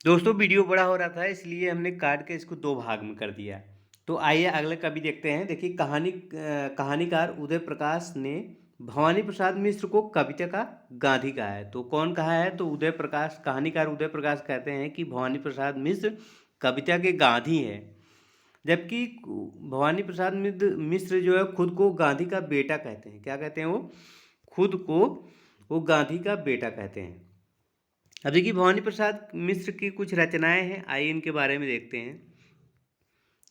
दोस्तों वीडियो बड़ा हो रहा था इसलिए हमने काट के इसको दो भाग में कर दिया। तो आइए अगले कवि देखते हैं। देखिए कहानीकार उदय प्रकाश ने भवानी प्रसाद मिश्र को कविता का गांधी कहा है। तो कौन कहा है? तो उदय प्रकाश, कहानीकार उदय प्रकाश कहते हैं कि भवानी प्रसाद मिश्र कविता के गांधी हैं। जबकि भवानी प्रसाद मिश्र जो है खुद को गांधी का बेटा कहते हैं। क्या कहते हैं वो? खुद को वो गांधी का बेटा कहते हैं। अब देखिए भवानी प्रसाद मिश्र की कुछ रचनाएं हैं, आइए इनके बारे में देखते हैं।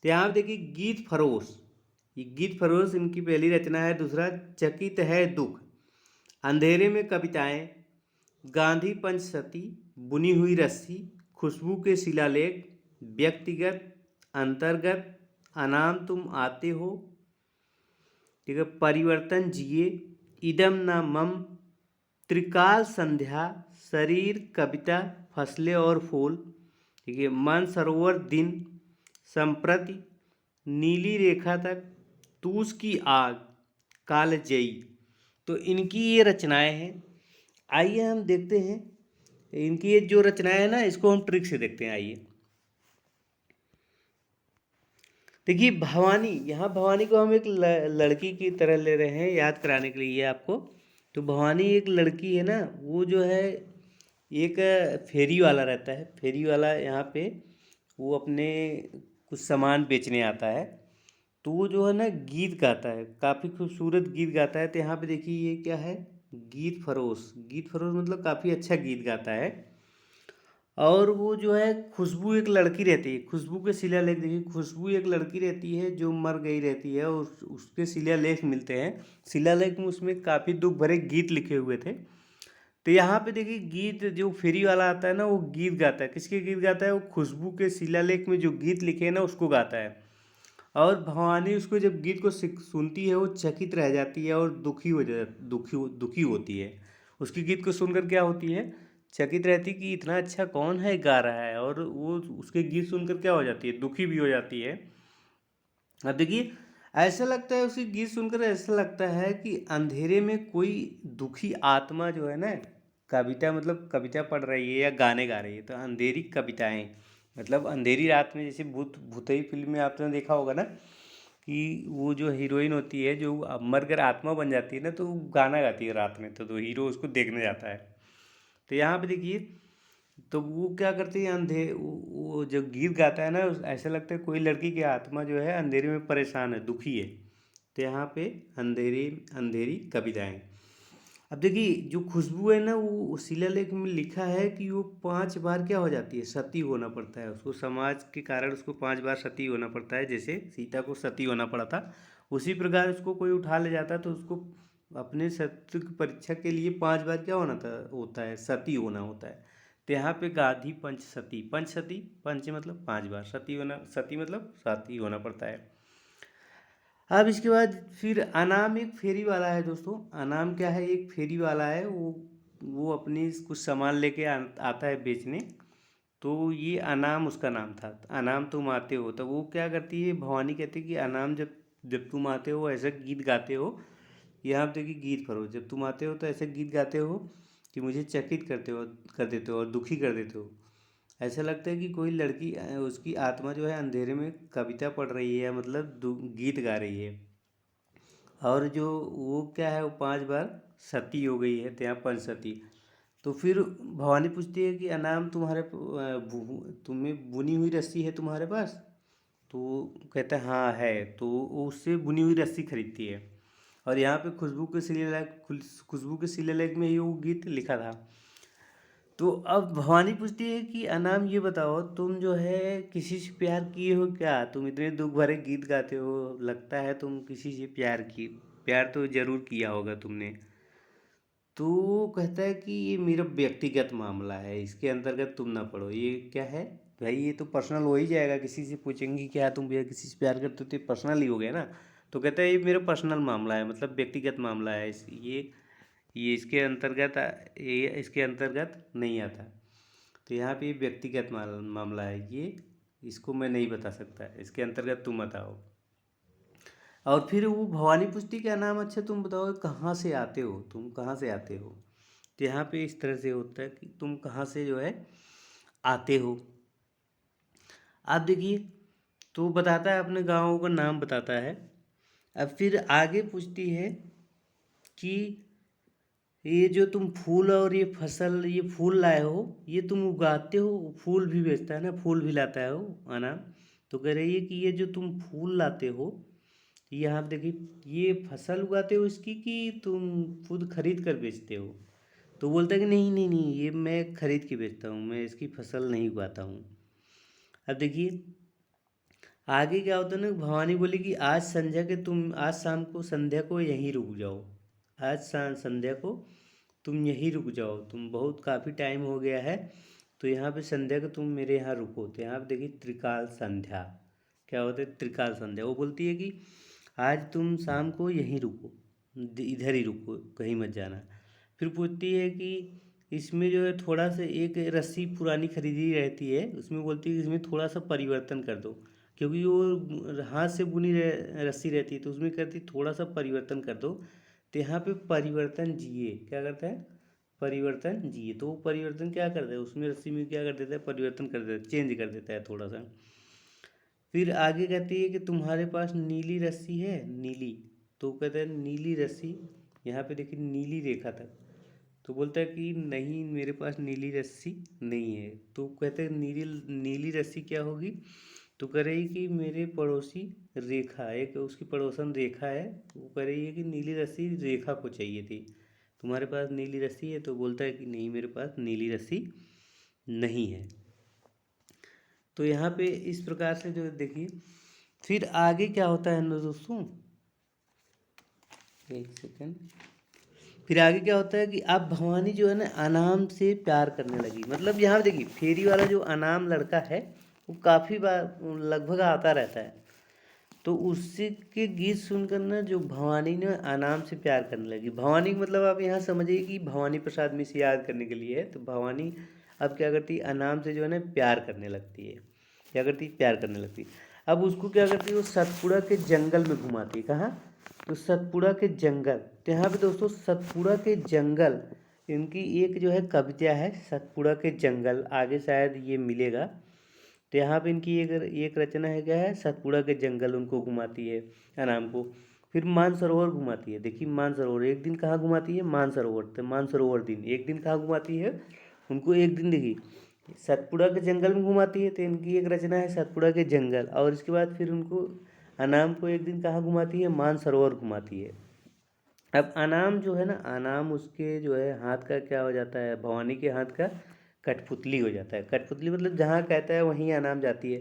तो यहाँ पे देखिए गीत फरोश, ये गीत फरोश इनकी पहली रचना है। दूसरा चकित है दुख, अंधेरे में कविताएं, गांधी पंचसती, बुनी हुई रस्सी, खुशबू के शिलालेख, व्यक्तिगत, अंतर्गत, अनाम तुम आते हो, ठीक है, परिवर्तन जिए, इदम न मम, त्रिकाल संध्या, शरीर, कविता, फसलें और फूल, ठीक है, मन सरोवर, दिन, संप्रति, नीली रेखा तक, तूस की आग, कालजयी। तो इनकी ये रचनाएं हैं। आइए हम देखते हैं इनकी ये जो रचनाएं हैं ना, इसको हम ट्रिक से देखते हैं। आइए देखिए भवानी, यहाँ भवानी को हम एक लड़की की तरह ले रहे हैं याद कराने के लिए आपको। तो भवानी एक लड़की है ना, वो जो है एक फेरी वाला रहता है। फेरी वाला यहाँ पे वो अपने कुछ सामान बेचने आता है। तो वो जो है ना गीत गाता है, काफ़ी खूबसूरत गीत गाता है। तो यहाँ पे देखिए ये क्या है? गीत फरोश। गीत फरोश मतलब काफ़ी अच्छा गीत गाता है। और वो जो है खुशबू एक लड़की रहती है, खुशबू के शिलालेख देखिए। खुशबू एक लड़की रहती है जो मर गई रहती है और उसके शिलालेख मिलते हैं। शिलालेख में उसमें काफ़ी दुख भरे गीत लिखे हुए थे। तो यहाँ पे देखिए गीत जो फेरी वाला आता है ना, वो गीत गाता है। किसके गीत गाता है? वो खुशबू के शिलालेख में जो गीत लिखे हैं ना, उसको गाता है। और भवानी उसको जब गीत को सुनती है, वो चकित रह जाती है और दुखी होती है। उसके गीत को सुनकर क्या होती है? चकित रहती कि इतना अच्छा कौन है गा रहा है। और वो उसके गीत सुनकर क्या हो जाती है? दुखी भी हो जाती है। अब देखिए ऐसा लगता है, उसके गीत सुनकर ऐसा लगता है कि अंधेरे में कोई दुखी आत्मा जो है ना, कविता मतलब कविता पढ़ रही है या गाने गा रही है। तो अंधेरी कविताएं मतलब अंधेरी रात में, जैसे भूतई फिल्म में आपने देखा होगा ना कि वो जो हीरोइन होती है जो मर कर आत्मा बन जाती है ना, तो वो गाना गाती है रात में। तो हीरो उसको देखने जाता है। तो यहाँ पे देखिए, तो वो क्या करती है, वो जब गीत गाता है ना, ऐसा लगता है कोई लड़की की आत्मा जो है अंधेरे में परेशान है, दुखी है। तो यहाँ पे अंधेरी अंधेरी कविताएं। अब देखिए जो खुशबू है ना, वो शिलालेख में लिखा है कि वो 5 बार क्या हो जाती है? सती होना पड़ता है उसको। समाज के कारण उसको 5 बार सती होना पड़ता है। जैसे सीता को सती होना पड़ा था, उसी प्रकार उसको कोई उठा ले जाता तो उसको अपने सत्य की परीक्षा के लिए 5 बार क्या होना था? होता है, सती होना होता है। तो यहाँ पे गाधी पंचसती, पंचसती, पंच मतलब 5 बार, सती होना, सती मतलब सती होना पड़ता है। अब इसके बाद फिर अनाम एक फेरी वाला है दोस्तों। अनाम क्या है? एक फेरी वाला है। वो अपनी कुछ सामान लेके आता है बेचने। तो ये अनाम उसका नाम था। अनाम तुम आते हो, तो वो क्या करती है? भवानी कहती है कि अनाम जब जब तुम आते हो ऐसे गीत गाते हो। यहाँ पे देखिए गीत फरो, जब तुम आते हो तो ऐसे गीत गाते हो कि मुझे चकित कर देते हो और दुखी कर देते हो। ऐसा लगता है कि कोई लड़की उसकी आत्मा जो है अंधेरे में कविता पढ़ रही है, मतलब गीत गा रही है। और जो वो क्या है, वो 5 बार सती हो गई है, तो यहाँ पंचसती। तो फिर भवानी पूछती है कि अनाम तुम्हें बुनी हुई रस्सी है तुम्हारे पास? तो वो कहता है हाँ है। तो वो उससे बुनी हुई रस्सी खरीदती है। और यहाँ पे खुशबू के शिलालेख में ही वो गीत लिखा था। तो अब भवानी पूछती है कि अनाम ये बताओ, तुम जो है किसी से प्यार किए हो क्या? तुम इतने दुख भरे गीत गाते हो, लगता है तुम किसी से प्यार तो जरूर किया होगा तुमने। तो वो कहता है कि ये मेरा व्यक्तिगत मामला है, इसके अंतर्गत तुम ना पढ़ो। ये क्या है भाई? ये तो पर्सनल हो ही जाएगा। किसी से पूछेंगे क्या तुम भैया किसी से प्यार करते हो, तो ये पर्सनल ही हो गया ना। तो कहता है ये मेरा पर्सनल मामला है, मतलब व्यक्तिगत मामला है। ये इसके अंतर्गत नहीं आता। तो यहाँ पे ये व्यक्तिगत मामला है, ये इसको मैं नहीं बता सकता, इसके अंतर्गत तुम बताओ। और फिर वो भवानी पूछती क्या नाम, अच्छा तुम बताओ कहाँ से आते हो, तुम कहाँ से आते हो? तो यहाँ पे इस तरह से होता है कि तुम कहाँ से जो है आते हो। आप देखिए, तो बताता है, अपने गाँव का नाम बताता है। अब फिर आगे पूछती है कि ये जो तुम फूल और ये फसल, ये फूल लाए हो, ये तुम उगाते हो, फूल भी बेचता है ना, फूल भी लाता है वो अनाम। तो कह रही है कि ये जो तुम फूल लाते हो, ये आप देखिए, ये फसल उगाते हो इसकी कि तुम खुद खरीद कर बेचते हो। तो बोलता है कि नहीं नहीं नहीं, ये मैं खरीद के बेचता हूँ, मैं इसकी फसल नहीं उगाता हूँ। अब देखिए आगे क्या होता है ना, भवानी बोली कि आज संध्या के तुम, आज शाम को संध्या को यहीं रुक जाओ। आज संध्या को तुम यहीं रुक जाओ, तुम बहुत काफ़ी टाइम हो गया है, तो यहाँ पे संध्या को तुम मेरे यहाँ रुको। तो यहाँ पे देखिए त्रिकाल संध्या क्या होता है, त्रिकाल संध्या। वो बोलती है कि आज तुम शाम को यहीं रुको, इधर ही रुको, कहीं मत जाना। फिर पूछती है कि इसमें जो है थोड़ा सा एक रस्सी पुरानी खरीदी रहती है, उसमें बोलती है कि इसमें थोड़ा सा परिवर्तन कर दो, क्योंकि वो हाथ से बुनी रस्सी रहती है, तो उसमें कहती थोड़ा सा परिवर्तन कर दो। तो यहाँ पे परिवर्तन जिए क्या करता है, परिवर्तन जिए। तो वो परिवर्तन क्या करता है, उसमें रस्सी में क्या कर देता है, परिवर्तन कर देता है, चेंज कर देता है थोड़ा सा। फिर आगे कहती है कि तुम्हारे पास नीली रस्सी है, नीली। तो कहता है नीली रस्सी, यहाँ पे देखिए नीली रेखा तक। तो बोलता है कि नहीं, मेरे पास नीली रस्सी नहीं है। तो कहते हैं नीली नीली रस्सी क्या होगी। तो कह रही कि मेरे पड़ोसी रेखा, एक उसकी पड़ोसन रेखा है, वो कह रही है कि नीली रस्सी रेखा को चाहिए थी, तुम्हारे पास नीली रस्सी है। तो बोलता है कि नहीं, मेरे पास नीली रस्सी नहीं है। तो यहाँ पे इस प्रकार से जो देखिए, फिर आगे क्या होता है ना दोस्तों, एक सेकेंड। फिर आगे क्या होता है कि अब भवानी जो है ना अनाम से प्यार करने लगी। मतलब यहाँ देखिए फेरी वाला जो अनाम लड़का है, वो काफ़ी बार लगभग आता रहता है। तो उससे के गीत सुनकर ना जो भवानी ने अनाम से प्यार करने लगी। भवानी मतलब आप यहाँ समझिए कि भवानी प्रसाद मिश्र याद करने के लिए है। तो भवानी अब क्या करती है, अनाम से जो है ना प्यार करने लगती है। क्या करती है, प्यार करने लगती है। अब उसको क्या करती है, वो सतपुड़ा के जंगल में घुमाती है। कहाँ, तो सतपुड़ा के जंगल। तो यहाँ पे दोस्तों सतपुड़ा के जंगल, इनकी एक जो है कविता है, सतपुड़ा के जंगल, आगे शायद ये मिलेगा। तो यहाँ पे इनकी एक रचना है, क्या है, सतपुड़ा के जंगल उनको घुमाती है अनाम को। फिर मानसरोवर घुमाती है। देखिए मानसरोवर एक दिन कहाँ घुमाती है, मानसरोवर। तो मानसरोवर दिन एक दिन कहाँ घुमाती है उनको, एक दिन देखिए सतपुड़ा के जंगल में घुमाती है। तो इनकी एक रचना है सतपुड़ा के जंगल। और इसके बाद फिर उनको अनाम को एक दिन कहाँ घुमाती है, मानसरोवर घुमाती है। अब अनाम जो है ना, अनाम उसके जो है हाथ का क्या हो जाता है, भवानी के हाथ का कठपुतली हो जाता है। कठपुतली मतलब जहाँ कहता है वहीं अनाम जाती है।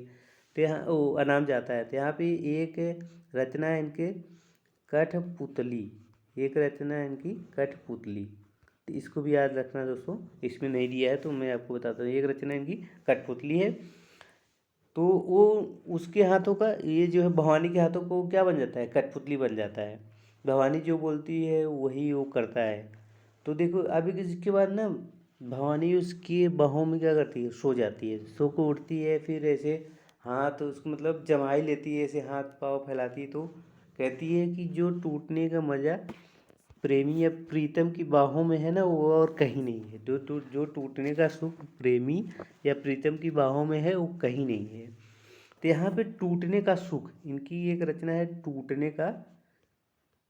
तो यहाँ वो अनाम जाता है। तो यहाँ पे एक रचना है इनके कठपुतली, एक रचना है इनकी कठपुतली। तो इसको भी याद रखना दोस्तों, इसमें नहीं दिया है तो मैं आपको बताता हूँ। एक रचना इनकी कठपुतली है। तो वो उसके हाथों का, ये जो है भवानी के हाथों को क्या बन जाता है, कठपुतली बन जाता है। भवानी जो बोलती है वही वो करता है। तो देखो अभी इसके बाद ना भवानी उसकी बाहों में क्या करती है, सो जाती है। सो को उठती है, फिर ऐसे हाथ उसको मतलब जमाई लेती है, ऐसे हाथ पाँव फैलाती है। तो कहती है कि जो टूटने का मज़ा प्रेमी या प्रीतम की बाहों में है ना, वो और कहीं नहीं है। जो टूटने का सुख प्रेमी या प्रीतम की बाहों में है, वो कहीं नहीं है। तो यहाँ पे टूटने का सुख, इनकी एक रचना है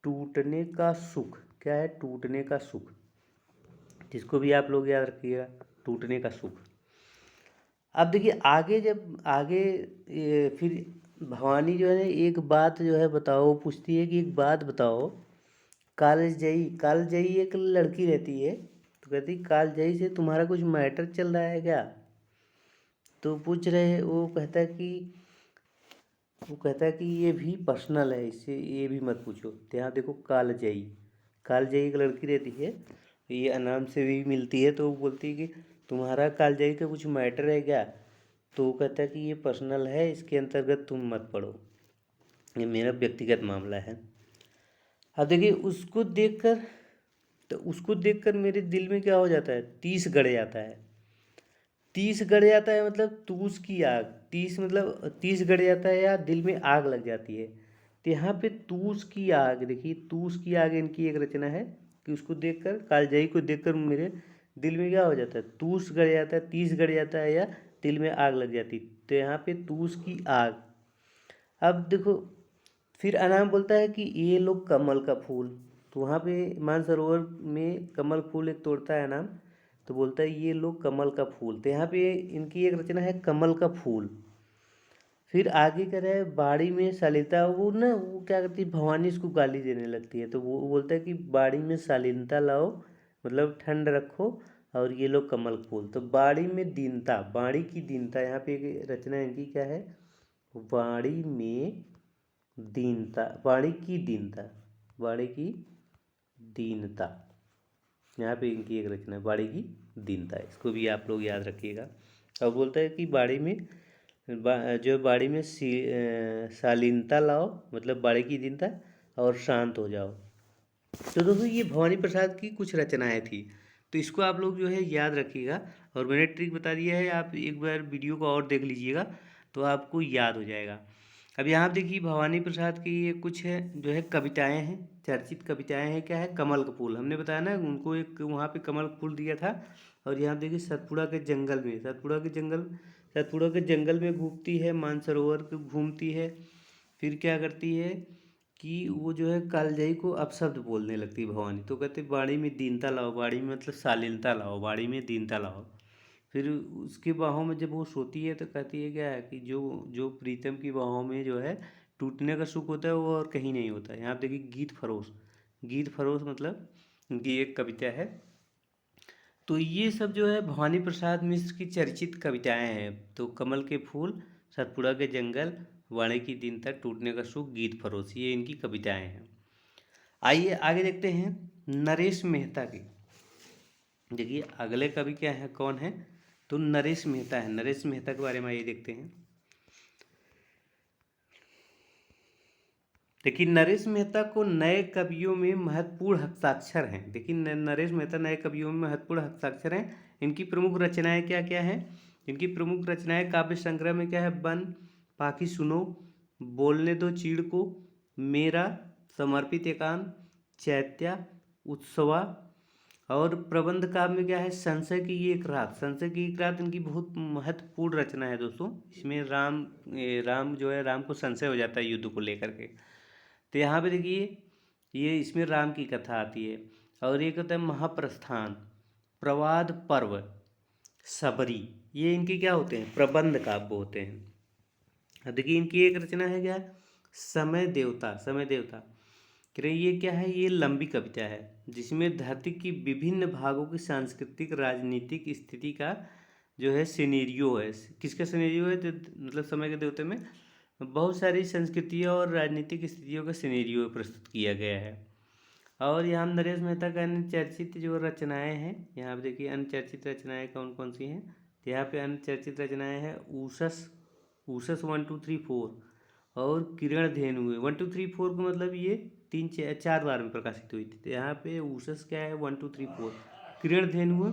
टूटने का सुख। क्या है, टूटने का सुख, जिसको भी आप लोग याद रखिएगा, टूटने का सुख। अब देखिए आगे, जब आगे फिर भवानी जो है ना एक बात जो है बताओ, पूछती है कि एक बात बताओ, कालजयी एक लड़की रहती है। तो कहती कालजयी से तुम्हारा कुछ मैटर चल रहा है क्या। तो पूछ रहे, वो कहता है कि ये भी पर्सनल है, इससे ये भी मत पूछो। तो यहाँ देखो कालजयी एक लड़की रहती है, ये अनाम से भी मिलती है। तो वो बोलती है कि तुम्हारा कालजयी का कुछ मैटर है क्या। तो वो कहता है कि ये पर्सनल है, इसके अंतर्गत तुम मत पढ़ो, ये मेरा व्यक्तिगत मामला है। अब देखिए उसको देखकर मेरे दिल में क्या हो जाता है, तीस गड़ जाता है। तीस गड़ जाता है मतलब तूस की आग, तीस मतलब तीस गड़ जाता है या दिल में आग लग जाती है। तो यहाँ पे तूस की आग, देखिए तूस की आग इनकी एक रचना है कि उसको देखकर, कालजयी को देखकर मेरे दिल में क्या हो जाता है, तूस गड़ जाता है, तीस गड़ जाता है, या दिल में आग लग जाती। तो यहाँ पे तूस की आग। अब देखो फिर अनाम बोलता है कि ये लो कमल का फूल। तो वहाँ पे मानसरोवर में कमल फूल एक तोड़ता है अनाम, तो बोलता है ये लो कमल का फूल। तो यहाँ पे इनकी एक रचना है कमल का फूल। फिर आगे कह रहा है बाड़ी में शालीनता, वो ना वो क्या करती है, भवानी इसको गाली देने लगती है। तो वो बोलता है कि बाड़ी में शालीनता लाओ, मतलब ठंड रखो, और ये लो कमल फूल। तो बाड़ी में दीनता, बाड़ी की दीनता, यहाँ पे एक रचना इनकी क्या है, बाड़ी में दीनता, बाड़ी की दीनता, बाड़ी की दीनता। यहाँ पे इनकी एक रचना है बाड़ी की दीनता, इसको भी आप लोग याद रखिएगा। और बोलता है कि बाड़ी में जो बाड़ी में शालीनता लाओ, मतलब बाड़ी की दीनता, और शांत हो जाओ। तो दोस्तों ये भवानी प्रसाद की कुछ रचनाएं थी, तो इसको आप लोग जो है याद रखिएगा। और मैंने ट्रिक बता दिया है, आप एक बार वीडियो को और देख लीजिएगा तो आपको याद हो जाएगा। अब यहाँ आप देखिए भवानी प्रसाद की ये कुछ है जो है कविताएं हैं, चर्चित कविताएं हैं। क्या है, कमल का फूल, हमने बताया ना उनको एक वहाँ पे कमल का फूल दिया था। और यहाँ देखिए सतपुड़ा के जंगल में, सतपुड़ा के जंगल में घूमती है, मानसरोवर को घूमती है। फिर क्या करती है कि वो जो है कालजयी को अपशब्द बोलने लगती है भवानी। तो कहते बाड़ी में दीनता लाओ, बाड़ी में मतलब शालीनता लाओ, बाड़ी में दीनता लाओ। फिर उसकी बाहों में जब वो सोती है तो कहती है क्या है कि जो जो प्रीतम की बाहों में जो है टूटने का सुख होता है वो और कहीं नहीं होता। यहाँ पे देखिए गीत फरोश, गीत फरोश मतलब उनकी एक कविता है। तो ये सब जो है भवानी प्रसाद मिश्र की चर्चित कविताएं हैं। तो कमल के फूल, सतपुड़ा के जंगल, वाणी की दीनता, टूटने का सुख, गीत फरोश, ये इनकी कविताएं हैं। आइए आगे देखते हैं नरेश मेहता की। देखिए अगले कवि क्या है, कौन है, तो नरेश मेहता है। नरेश मेहता के बारे में आइए देखते हैं। देखिए नरेश मेहता को नए कवियों में महत्वपूर्ण हस्ताक्षर हैं। देखिए नरेश मेहता नए कवियों में महत्वपूर्ण हस्ताक्षर हैं। इनकी प्रमुख रचनाएं क्या क्या हैं, इनकी प्रमुख रचनाएं काव्य संग्रह में क्या है, बन, पाखी सुनो, बोलने दो चीड़ को, मेरा, समर्पित एकांत, चैत्या, उत्सवा। और प्रबंध काव्य में क्या है, संशय की एक रात। संशय की एक रात इनकी बहुत महत्वपूर्ण रचना है दोस्तों। इसमें राम जो है, राम को संशय हो जाता है युद्ध को लेकर के। तो यहाँ पे देखिए ये इसमें राम की कथा आती है। और एक होता है महाप्रस्थान, प्रवाद पर्व, सबरी, ये इनके क्या होते हैं, प्रबंध काव्य होते हैं। अब देखिए इनकी एक रचना है क्या, समय देवता। समय देवता कह रहे ये क्या है, ये लंबी कविता है जिसमें धरती की विभिन्न भागों की सांस्कृतिक राजनीतिक स्थिति का जो है सिनेरियो है। किसका सिनेरियो है, तो मतलब समय के देवते में बहुत सारी संस्कृतियों और राजनीतिक स्थितियों का सिनेरियो प्रस्तुत किया गया है। और यहाँ नरेश मेहता का अन्य चर्चित जो रचनाएं हैं, यहाँ पे देखिए अन्य चर्चित रचनाएं कौन कौन सी हैं। तो यहाँ पे अन्य चर्चित रचनाएं हैं उषस, उषस 1 2 3 4, और किरण धेनु। 1 2 3 4 का मतलब ये 4 बार में प्रकाशित हुई थी। तो यहाँ पे उषस क्या है, 1 2 3 4, किरण धेनु,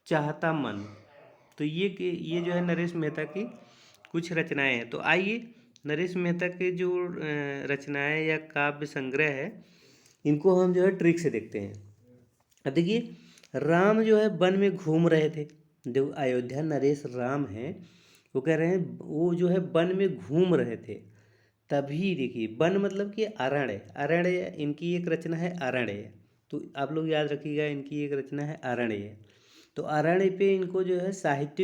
चाहता मन। तो ये जो है नरेश मेहता की कुछ रचनाएं हैं। तो आइए नरेश मेहता के जो रचनाएं या काव्य संग्रह है इनको हम जो है ट्रिक से देखते हैं। अब देखिए राम जो है वन में घूम रहे थे। जो अयोध्या नरेश राम हैं वो कह रहे हैं वो जो है वन में घूम रहे थे। तभी देखिए वन मतलब कि अरण्य, अरण्य इनकी एक रचना है अरण्य। तो आप लोग याद रखिएगा इनकी एक रचना है अरण्य। तो अरण्य पे इनको जो है साहित्य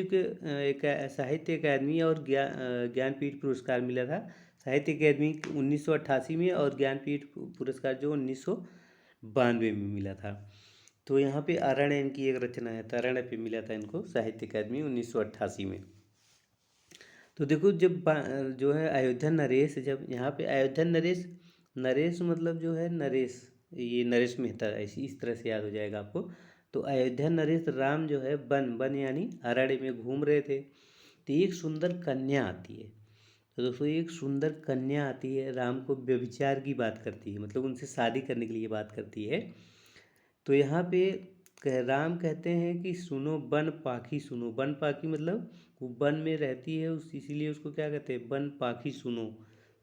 अकादमी और ज्ञानपीठ पुरस्कार मिला था। साहित्य अकादमी 1988 में और ज्ञानपीठ पुरस्कार जो 1992 में मिला था। तो यहाँ पे अरण्य इनकी एक रचना है, तो अरण्य पे मिला था इनको साहित्य अकादमी 1988 में। तो देखो जब जो है अयोध्या नरेश, जब यहाँ पे अयोध्या नरेश, नरेश मतलब जो है नरेश, ये नरेश मेहता, ऐसी इस तरह से याद हो जाएगा आपको। तो अयोध्या नरेश राम जो है वन यानी अरण्य में घूम रहे थे। तो एक सुंदर कन्या आती है। तो दोस्तों एक सुंदर कन्या आती है, राम को व्यभिचार की बात करती है, मतलब उनसे शादी करने के लिए बात करती है। तो यहाँ पे राम कहते हैं कि सुनो वन पाखी सुनो। वन पाखी मतलब वो वन में रहती है उस, इसीलिए उसको क्या कहते हैं, वन पाखी सुनो।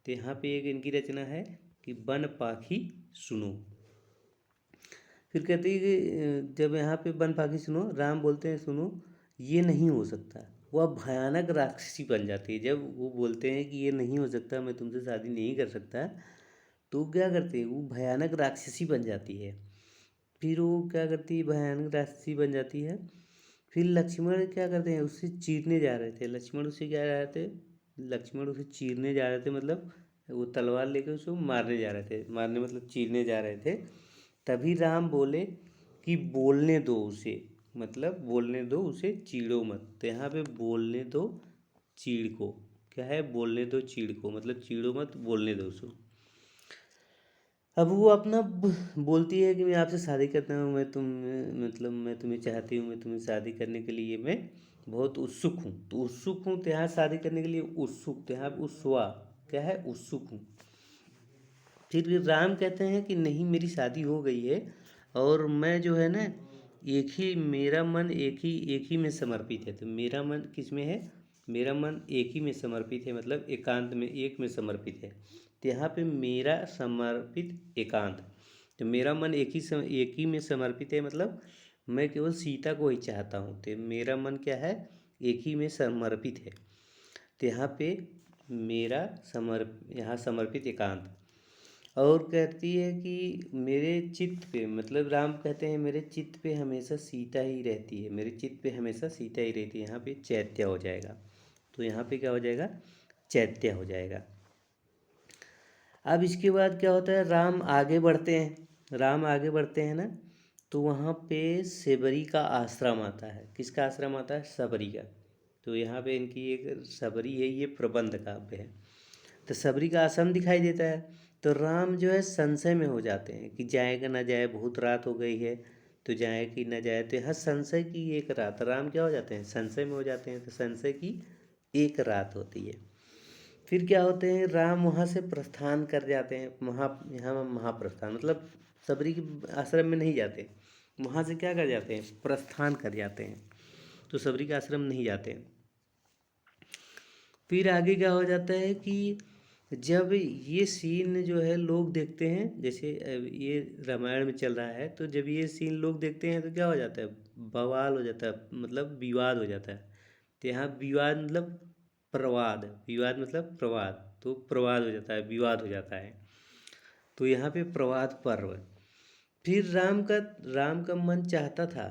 तो यहाँ पे एक इनकी रचना है कि वन पाखी सुनो। फिर कहती है कि जब यहाँ पे वन पाखी सुनो, राम बोलते हैं सुनो ये नहीं हो सकता। वह भयानक राक्षसी बन जाती है जब वो बोलते हैं कि ये नहीं हो सकता, मैं तुमसे शादी नहीं कर सकता, तो क्या करते हैं वो भयानक राक्षसी बन जाती है। फिर वो क्या करती है, भयानक राक्षसी बन जाती है। फिर लक्ष्मण क्या करते हैं, उससे चीरने जा रहे थे, लक्ष्मण उसे क्या रहे थे, लक्ष्मण उसे चीरने जा रहे थे, मतलब वो तलवार लेकर उसको मारने जा रहे थे, मारने मतलब चीरने जा रहे थे। तभी राम बोले कि बोलने दो उसे, मतलब बोलने दो उसे, चीड़ो मत। तो यहाँ पे बोलने दो चीड़ को, क्या है, बोलने दो चीड़ को, मतलब चीड़ो मत, बोलने दो उसको। अब वो अपना बोलती है कि मैं आपसे शादी करता हूँ, मैं तुम मतलब मैं तुम्हें चाहती हूँ, मैं तुम्हें शादी करने के लिए मैं बहुत उत्सुक हूँ। तो उत्सुक हूँ तो यहाँ शादी करने के लिए उत्सुक, तो यहाँ उत्सुआ क्या है, उत्सुक हूँ। फिर राम कहते हैं कि नहीं मेरी शादी हो गई है और मैं जो है ना एक ही, मेरा मन एक ही में समर्पित है। तो मेरा मन किस में है, मेरा मन एक ही में समर्पित है, मतलब एकांत में, एक में समर्पित है। तो यहाँ पे मेरा समर्पित एकांत, तो मेरा मन एक ही में समर्पित है, मतलब मैं केवल सीता को ही चाहता हूँ। तो मेरा मन क्या है, एक ही में समर्पित है। तो यहाँ पे मेरा यहाँ समर्पित एकांत। और कहती है कि मेरे चित्त पे, मतलब राम कहते हैं मेरे चित्त पे हमेशा सीता ही रहती है, मेरे चित्त पे हमेशा सीता ही रहती है। यहाँ पे चैत्य हो जाएगा, तो यहाँ पे क्या हो जाएगा, चैत्य हो जाएगा। अब इसके बाद क्या होता है, राम आगे बढ़ते हैं, राम आगे बढ़ते हैं ना, तो वहाँ पे सेबरी का आश्रम आता है। किसका आश्रम आता है, सबरी का। तो यहाँ पे इनकी एक सबरी है, ये प्रबंध काव्य है। तो सबरी का आश्रम दिखाई देता है, तो राम जो है संशय में हो जाते हैं कि जाएगा ना जाए, बहुत रात हो गई है, तो जाए कि ना जाए। तो यहाँ संशय की एक रात, राम क्या हो जाते हैं, संशय में हो जाते हैं। तो संशय की एक रात होती है। फिर क्या होते हैं, राम वहाँ से प्रस्थान कर जाते हैं, यहाँ महाप्रस्थान, मतलब सबरी के आश्रम में नहीं जाते, वहाँ से क्या कर जाते हैं, प्रस्थान कर जाते हैं। तो सबरी के आश्रम नहीं जाते हैं। फिर आगे क्या हो जाता है कि जब ये सीन जो है लोग देखते हैं, जैसे ये रामायण में चल रहा है, तो जब ये सीन लोग देखते हैं तो क्या हो जाता है, बवाल हो जाता है, मतलब विवाद हो जाता है। तो यहाँ विवाद मतलब प्रवाद, विवाद मतलब प्रवाद, तो प्रवाद हो जाता है, विवाद हो जाता है। तो यहाँ पे प्रवाद पर्व। फिर राम का मन चाहता था,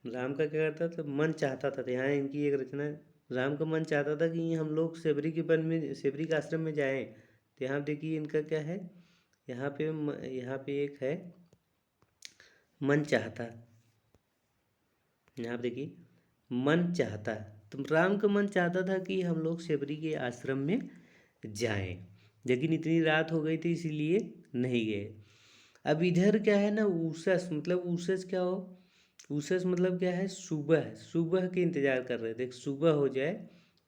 राम का क्या करता था, मन चाहता था। तो यहाँ इनकी एक रचना है, राम का मन चाहता था कि हम लोग सेबरी के वन में, सेबरी के आश्रम में जाएं। तो यहाँ देखिए इनका क्या है, यहाँ पे एक है मन चाहता, यहाँ पे देखिए मन चाहता। तो राम का मन चाहता था कि हम लोग सेबरी के आश्रम में जाएं, लेकिन इतनी रात हो गई थी इसीलिए नहीं गए। अब इधर क्या है ना, उषस, मतलब उषस क्या हो, उषस मतलब क्या है, सुबह, सुबह के इंतजार कर रहे थे, सुबह हो जाए,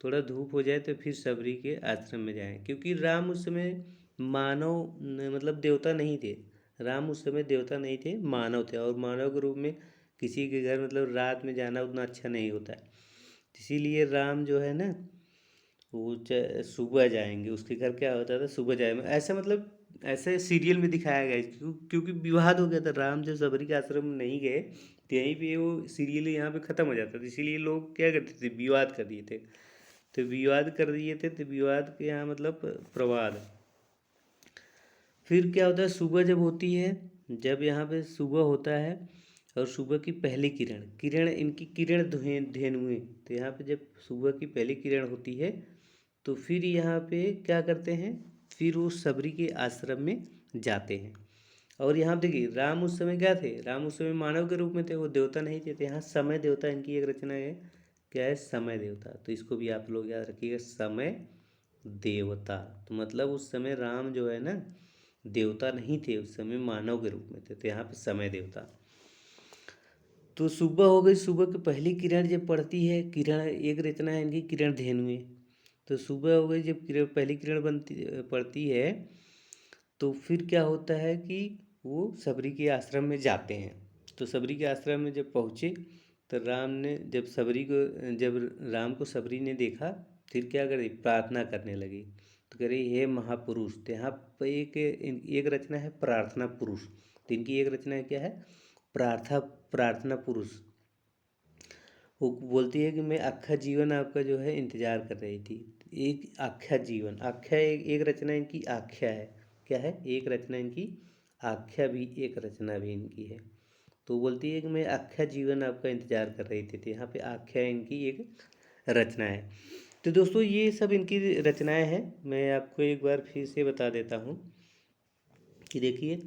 थोड़ा धूप हो जाए तो फिर सबरी के आश्रम में जाएं। क्योंकि राम उस समय मतलब देवता नहीं थे, राम उस समय देवता नहीं थे, मानव थे, और मानव के रूप में किसी के घर मतलब रात में जाना उतना अच्छा नहीं होता है। इसीलिए राम जो है ना वो सुबह जाएंगे, उसके घर क्या होता था, सुबह जाएंगे, ऐसा मतलब ऐसे सीरियल में दिखाया गया है। क्योंकि विवाद हो गया था, राम जब सबरी के आश्रम में नहीं गए तो यहीं पे वो सीरियल यहाँ पे ख़त्म हो जाता था। इसीलिए लोग क्या करते थे, विवाद कर दिए थे। तो विवाद कर दिए थे, तो विवाद के यहाँ मतलब प्रवाद। फिर क्या होता है, सुबह जब होती है, जब यहाँ पे सुबह होता है और सुबह की पहली किरण, किरण इनकी किरण धेनुएं, तो यहाँ पे जब सुबह की पहली किरण होती है तो फिर यहाँ पे क्या करते हैं, फिर वो सबरी के आश्रम में जाते हैं। और यहाँ देखिए राम उस समय क्या थे, राम उस समय मानव के रूप में थे, वो देवता नहीं थे। तो यहाँ समय देवता इनकी एक रचना है, क्या है, समय देवता। तो इसको भी आप लोग याद रखिएगा, समय देवता। तो मतलब उस समय राम जो है ना देवता नहीं थे, उस समय मानव के रूप में थे। तो यहाँ पे समय देवता। तो सुबह हो गई, सुबह की पहली किरण जब पड़ती है, किरण एक रचना है इनकी, किरण धेनुएं। तो सुबह हो गई जब किरण, पहली किरण पड़ती है, तो फिर क्या होता है कि वो सबरी के आश्रम में जाते हैं। तो सबरी के आश्रम में जब पहुँचे तो राम ने जब राम को सबरी ने देखा, फिर क्या करी, प्रार्थना करने लगी। तो कह रही हे महापुरुष। तो यहाँ पर एक रचना है प्रार्थना पुरुष। तो इनकी एक रचना है क्या है, प्रार्था प्रार्थना पुरुष, वो बोलती है कि मैं आखा जीवन आपका जो है इंतजार कर रही थी। एक आख्या जीवन, आख्या एक रचना इनकी आख्या है। क्या है? एक रचना इनकी आख्या भी, एक रचना भी इनकी है। तो बोलती है कि मैं आख्या जीवन आपका इंतजार कर रही थी। तो यहाँ पे आख्या इनकी एक रचना है। तो दोस्तों ये सब इनकी रचनाएं हैं। मैं आपको एक बार फिर से बता देता हूँ कि देखिए,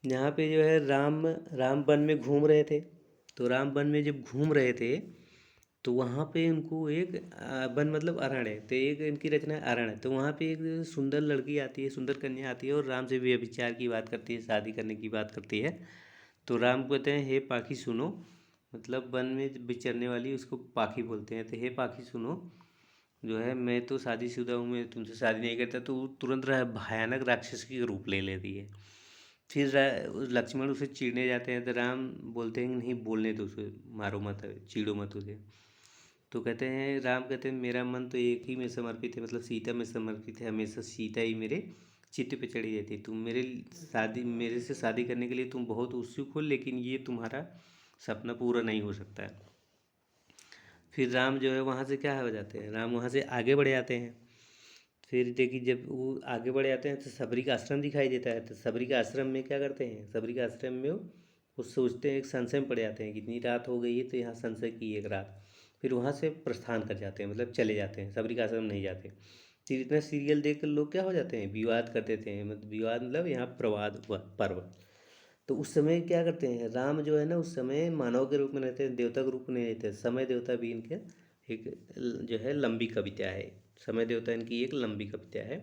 यहाँ पे जो है राम वन में घूम रहे थे। तो राम वन में जब घूम रहे थे तो वहाँ पे उनको एक वन मतलब अरण्य, तो एक इनकी रचना है अरण्य। तो वहाँ पे एक सुंदर लड़की आती है, सुंदर कन्या आती है और राम से व्यभिचार की बात करती है, शादी करने की बात करती है। तो राम कहते हैं हे पाखी सुनो, मतलब वन में विचरने वाली उसको पाखी बोलते हैं। तो हे पाखी सुनो, जो है मैं तो शादीशुदा हूँ, मैं तुमसे शादी नहीं करता। तो वो तुरंत भयानक राक्षस की रूप ले लेती है। फिर लक्ष्मण उसे चीरने जाते हैं तो राम बोलते हैं कि नहीं बोलने दो उसे, मारो मत, चीड़ो मत उसे। तो कहते हैं, राम कहते हैं मेरा मन तो एक ही में समर्पित है, मतलब सीता में समर्पित है, हमेशा सीता ही मेरे चित्त पे चढ़ी रहती है। तुम मेरे से शादी करने के लिए तुम बहुत उत्सुक हो, लेकिन ये तुम्हारा सपना पूरा नहीं हो सकता है। फिर राम जो है वहाँ से क्या हो जाते हैं, राम वहाँ से आगे बढ़ जाते हैं। फिर देखिए जब वो आगे बढ़ जाते हैं तो सबरी का आश्रम दिखाई देता है। तो सबरी का आश्रम में क्या करते हैं, सबरी का आश्रम में वो सोचते हैं, एक संशय में पड़ जाते हैं कि इतनी रात हो गई है तो यहाँ संशय की एक रात। फिर वहाँ से प्रस्थान कर जाते हैं, मतलब चले जाते हैं, सबरी का आश्रम नहीं जाते। फिर इतना सीरियल देख कर लोग क्या हो जाते हैं, विवाद कर देते हैं। मतलब विवाद मतलब यहाँ प्रवाद पर्व। तो उस समय क्या करते हैं, राम जो है ना उस समय मानव के रूप में रहते हैं, देवता के रूप में नहीं रहते। समय देवता भी इनके एक जो है लंबी कविता है। समय देवता इनकी एक लंबी कविता है।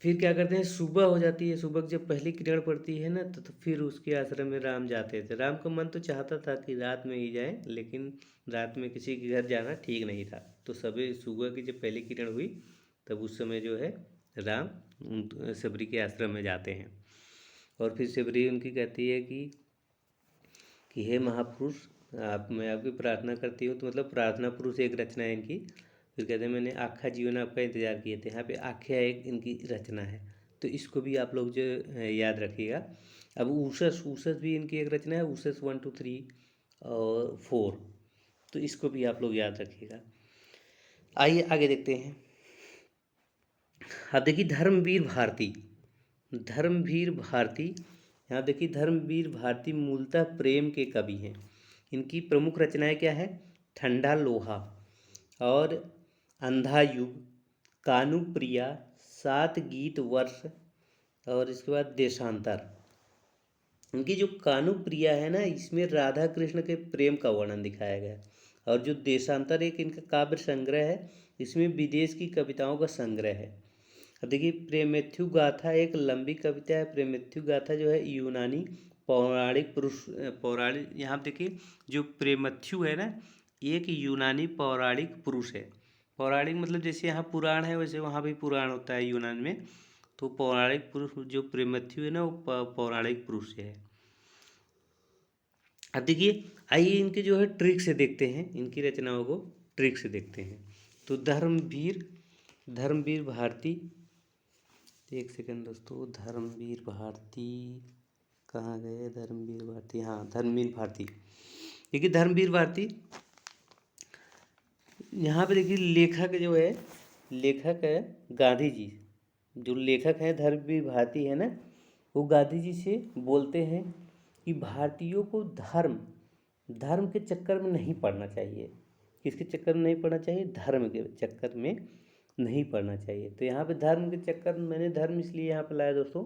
फिर क्या करते हैं, सुबह हो जाती है। सुबह जब पहली किरण पड़ती है ना तो फिर उसके आश्रम में राम जाते थे। राम का मन तो चाहता था कि रात में ही जाए, लेकिन रात में किसी के घर जाना ठीक नहीं था। तो सभी सुबह की जब पहली किरण हुई तब उस समय जो है राम सबरी के आश्रम में जाते हैं। और फिर सबरी उनकी कहती है कि हे महापुरुष, आप मैं आपकी प्रार्थना करती हूँ। तो मतलब प्रार्थना पुरुष एक रचना है इनकी। फिर कहते हैं मैंने आखा जीवन आपका इंतजार किए थे। यहाँ पे आख्या एक इनकी रचना है। तो इसको भी आप लोग जो है याद रखिएगा। अब ऊषस, ऊषस भी इनकी एक रचना है, ऊषस 1 2 3 और 4। तो इसको भी आप लोग याद रखिएगा। आइए आगे देखते हैं। अब देखिए धर्मवीर भारती, धर्मवीर भारती। यहाँ देखिए धर्मवीर भारती मूलतः प्रेम के कवि हैं। इनकी प्रमुख रचनाएं क्या है, ठंडा लोहा और अंधा युग, कानुप्रिया, सात गीत वर्ष और इसके बाद देशांतर। इनकी जो कानुप्रिया है ना, इसमें राधा कृष्ण के प्रेम का वर्णन दिखाया गया है। और जो देशांतर एक इनका काव्य संग्रह है, इसमें विदेश की कविताओं का संग्रह है। अब देखिए प्रेमेथ्यु गाथा एक लंबी कविता है। प्रेमेथ्यु गाथा जो है यूनानी पौराणिक पुरुष, पौराणिक, यहाँ देखिए जो प्रेमथ्यु है ना, एक यूनानी पौराणिक पुरुष है। पौराणिक मतलब जैसे यहाँ पुराण है वैसे वहाँ भी पुराण होता है यूनान में। तो पौराणिक पुरुष जो प्रेमथ्यु है ना वो पौराणिक पुरुष है। अब देखिए आइए इनके जो है ट्रिक से देखते हैं, इनकी रचनाओं को ट्रिक से देखते हैं। तो धर्मवीर, धर्मवीर भारती, एक सेकंड दोस्तों, धर्मवीर भारती कहाँ गए, धर्मवीर भारती, हाँ धर्मवीर भारती। देखिए धर्मवीर भारती, यहाँ पे देखिए लेखक जो है, लेखक है गांधी जी। जो लेखक हैं धर्मवीर भारती है ना, वो गांधी जी से बोलते हैं कि भारतीयों को धर्म, धर्म के चक्कर में नहीं पड़ना चाहिए। किसके चक्कर में नहीं पड़ना चाहिए, धर्म के चक्कर में नहीं पड़ना चाहिए। तो यहाँ पे धर्म के चक्कर में, मैंने धर्म इसलिए यहाँ पे लाया दोस्तों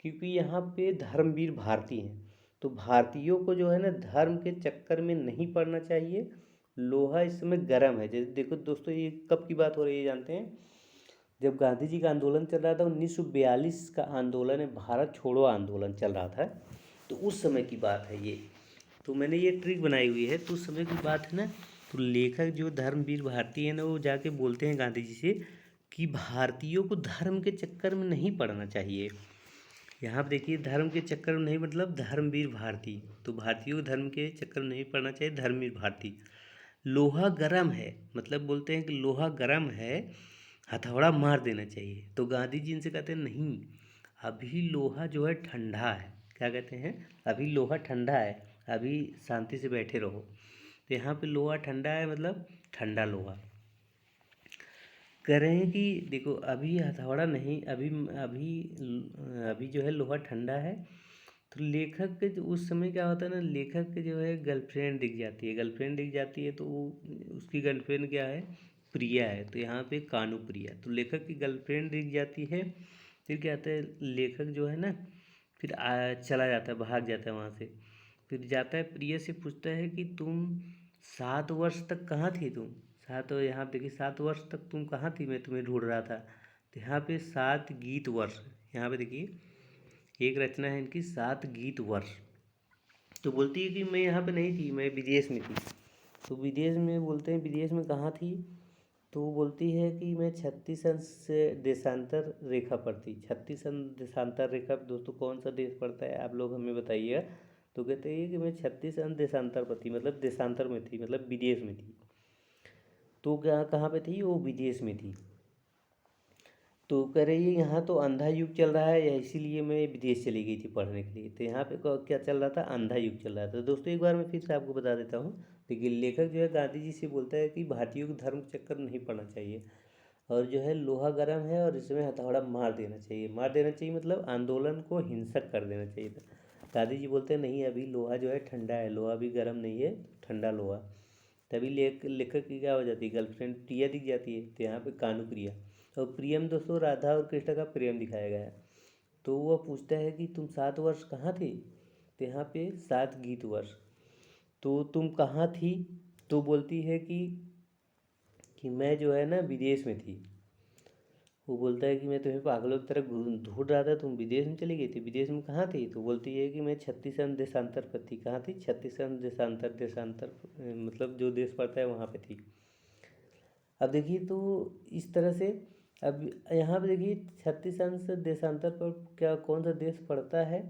क्योंकि यहाँ पे धर्मवीर भारती हैं। तो भारतीयों को जो है ना धर्म के चक्कर में नहीं पड़ना चाहिए। लोहा इस समय गर्म है। जैसे देखो दोस्तों ये कब की बात हो रही है जानते हैं, जब गांधी जी का आंदोलन चल रहा था, 1942 का आंदोलन है, भारत छोड़ो आंदोलन चल रहा था। तो उस समय की बात है ये। तो मैंने ये ट्रिक बनाई हुई है, तो उस समय की बात है ना। तो लेखक जो धर्मवीर भारती है ना, वो जाके बोलते हैं गांधी जी से कि भारतीयों को धर्म के चक्कर में नहीं पड़ना चाहिए। यहाँ पर देखिए धर्म के चक्कर में नहीं, मतलब धर्मवीर भारती। तो भारतीयों को धर्म के चक्कर में नहीं पड़ना चाहिए, धर्मवीर भारती। लोहा गर्म है, मतलब बोलते हैं कि लोहा गर्म है, हथौड़ा मार देना चाहिए। तो गांधी जी इनसे कहते हैं नहीं, अभी लोहा जो है ठंडा है, क्या कहते हैं, अभी लोहा ठंडा है, अभी शांति से बैठे रहो। तो यहाँ पे लोहा ठंडा है मतलब ठंडा लोहा। कह रहे हैं कि देखो अभी हथौड़ा नहीं, अभी अभी अभी जो है लोहा ठंडा है। तो लेखक के उस समय क्या होता है ना, लेखक के जो है गर्लफ्रेंड दिख जाती है, गर्लफ्रेंड दिख जाती है तो वो उसकी गर्लफ्रेंड क्या है, प्रिया है। तो यहाँ पे कानू प्रिया, तो लेखक की गर्लफ्रेंड दिख जाती है। फिर क्या होता है, लेखक जो है ना फिर चला जाता है, भाग जाता है वहाँ से। फिर जाता है प्रिया से पूछता है कि तुम 7 वर्ष तक कहाँ थी तुम, सात, यहाँ पे देखिए 7 वर्ष तक तुम कहाँ थी, मैं तुम्हें ढूंढ रहा था। तो यहाँ पे 7 गीत वर्ष, यहाँ पे देखिए एक रचना है इनकी 7 गीत वर्ष। तो बोलती है कि मैं यहाँ पे नहीं थी, मैं विदेश में थी। तो विदेश में बोलते हैं, विदेश में कहाँ थी, तो वो बोलती है कि मैं 36 अंश से देशांतर रेखा पर थी। 36 अंश देशांतर रेखा दोस्तों कौन सा देश पड़ता है आप लोग हमें बताइएगा। तो कहते हैं कि मैं 36 अंश देशांतर पर थी, मतलब देशांतर में थी, मतलब विदेश में थी। तो क्या कहाँ पे थी, वो विदेश में थी। तो कह रही है यहाँ तो अंधा युग चल रहा है, या इसीलिए मैं विदेश चली गई थी पढ़ने के लिए। तो यहाँ पे क्या चल रहा था, अंधा युग चल रहा था। तो दोस्तों एक बार मैं फिर से आपको बता देता हूँ। देखिए लेखक जो है गांधी जी से बोलता है कि भारतीयों को धर्म चक्कर नहीं पड़ना चाहिए, और जो है लोहा गर्म है और इसमें हथौड़ा मार देना चाहिए। मार देना चाहिए मतलब आंदोलन को हिंसक कर देना चाहिए था। गांधी जी बोलते हैं नहीं, अभी लोहा जो है ठंडा है, लोहा अभी गर्म नहीं है, ठंडा लोहा। तभी लेखक की क्या हो जाती है, गर्लफ्रेंड प्रिया दिख जाती है। तो यहाँ पे कानू प्रिया, और प्रियम दोस्तों राधा और कृष्ण का प्रेम दिखाया गया है। तो वह पूछता है कि तुम 7 वर्ष कहाँ थे, तो यहाँ पे 7 गीत वर्ष। तो तुम कहाँ थी, तो बोलती है कि मैं जो है ना विदेश में थी। वो बोलता है कि मैं तुम्हें पागलों की तरह ढूंढ रहा था, तुम विदेश में चली गई थी, विदेश में कहाँ थी। तो बोलती है कि मैं 36 अंश देशांतर पर थी। कहाँ थी, 36 अंश देशांतर, देशांतर मतलब जो देश पड़ता है वहाँ पे थी। अब देखिए तो इस तरह से, अब यहाँ पे देखिए 36 अंश देशांतर पर क्या कौन सा देश पड़ता है,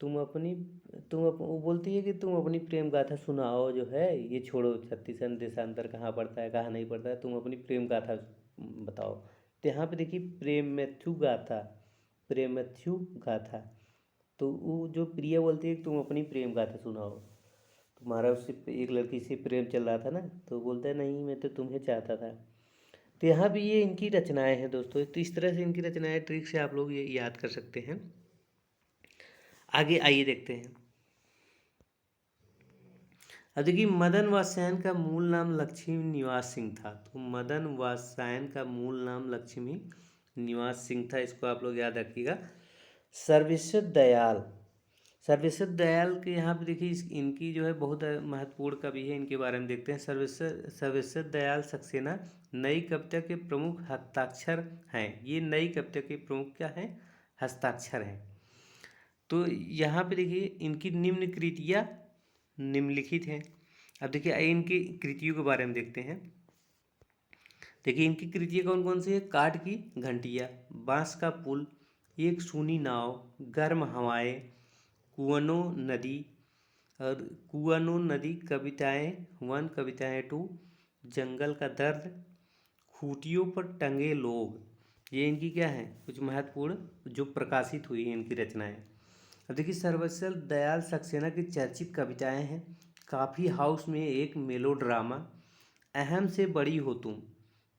वो बोलती है कि तुम अपनी प्रेम गाथा सुनाओ, जो है ये छोड़ो 36 अंश देशांतर कहाँ पड़ता है कहाँ नहीं पड़ता है, तुम अपनी प्रेम गाथा बताओ। तो यहाँ पे देखिए प्रेमथ्यु गाथा, प्रेमथ्यु गाथा। तो वो जो प्रिया बोलती है कि तुम अपनी प्रेम गाथा सुनाओ, तुम्हारा उससे एक लड़की से प्रेम चल रहा था ना। तो बोलता है नहीं, मैं तो तुम्हें चाहता था। तो यहाँ भी ये इनकी रचनाएं हैं दोस्तों। तो इस तरह से इनकी रचनाएं ट्रिक से आप लोग ये याद कर सकते हैं। आगे आइए देखते हैं। अब देखिए मदन वात्स्यायन का मूल नाम लक्ष्मी निवास सिंह था। तो मदन वात्स्यायन का मूल नाम लक्ष्मी निवास सिंह था, इसको आप लोग याद रखिएगा। सर्वेश्वर दयाल, सर्वेश्वर दयाल के यहाँ पे देखिए इनकी जो है बहुत महत्वपूर्ण कवि है, इनके बारे में देखते हैं। सर्वेश्वर दयाल सक्सेना नई कविता के प्रमुख हस्ताक्षर हैं। ये नई कविता के प्रमुख क्या हैं, हस्ताक्षर हैं। तो यहाँ पे देखिए इनकी निम्न कृतियाँ निम्नलिखित हैं। अब देखिए इनकी कृतियों के बारे में देखते हैं। देखिए इनकी कृतियाँ कौन कौन सी है, काठ की घंटियाँ, बांस का पुल, एक सूनी नाव, गर्म हवाएं, कुआनो नदी, और कुआनो नदी कविताएं 1, कविताएं 2, जंगल का दर्द, खूंटियों पर टंगे लोग। ये इनकी क्या है, कुछ महत्वपूर्ण जो प्रकाशित हुई हैं इनकी रचनाएं। अब देखिए सर्वश्री दयाल सक्सेना की चर्चित कविताएं हैं। काफ़ी हाउस में एक मेलोड्रामा, अहम से बड़ी हो तुम,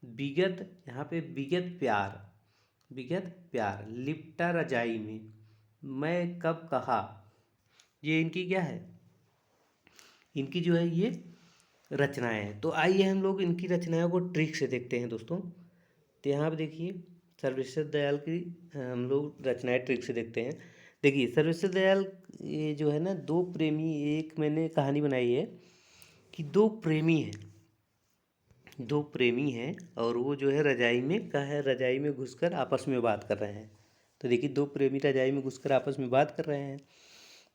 विगत, यहाँ पे विगत प्यार, विगत प्यार, लिपटा रजाई में, मैं कब कहा। ये इनकी क्या है, इनकी जो है ये रचनाएं हैं। तो आइए हम लोग इनकी रचनाओं को ट्रिक से देखते हैं दोस्तों। तो यहाँ पे देखिए सर्वेश्वर दयाल की हम लोग रचनाएं ट्रिक से देखते हैं। देखिए सर्वेश्वर दयाल ये जो है ना, दो प्रेमी, एक मैंने कहानी बनाई है कि दो प्रेमी हैं, दो प्रेमी हैं और वो जो है रजाई में का है, रजाई में घुसकर आपस में बात कर रहे हैं। तो देखिए दो प्रेमी रजाई में घुसकर आपस में बात कर रहे हैं।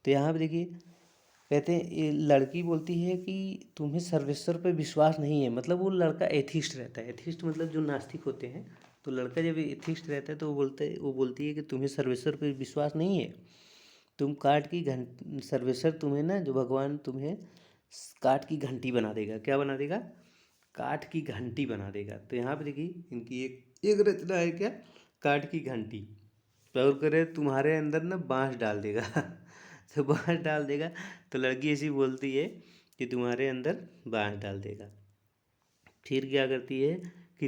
तो यहाँ पे देखिए कहते हैं, ये लड़की बोलती है कि तुम्हें सर्वेश्वर पे विश्वास नहीं है, मतलब वो लड़का एथिस्ट रहता है। एथिस्ट मतलब जो नास्तिक होते हैं। तो लड़का जब एथिस्ट रहता है तो वो बोलती है कि तुम्हें सर्वेश्वर पे विश्वास नहीं है, तुम काठ की घंटी, सर्वेश्वर तुम्हें ना, जो भगवान तुम्हें काठ की घंटी बना देगा। क्या बना देगा, काठ की घंटी बना देगा। तो यहाँ पे देखिए इनकी एक रचना है क्या, काठ की घंटी। तो और करे तुम्हारे अंदर ना बांस डाल देगा तो बांस डाल देगा। तो लड़की ऐसी बोलती है कि तुम्हारे अंदर बांस डाल देगा। फिर क्या करती है कि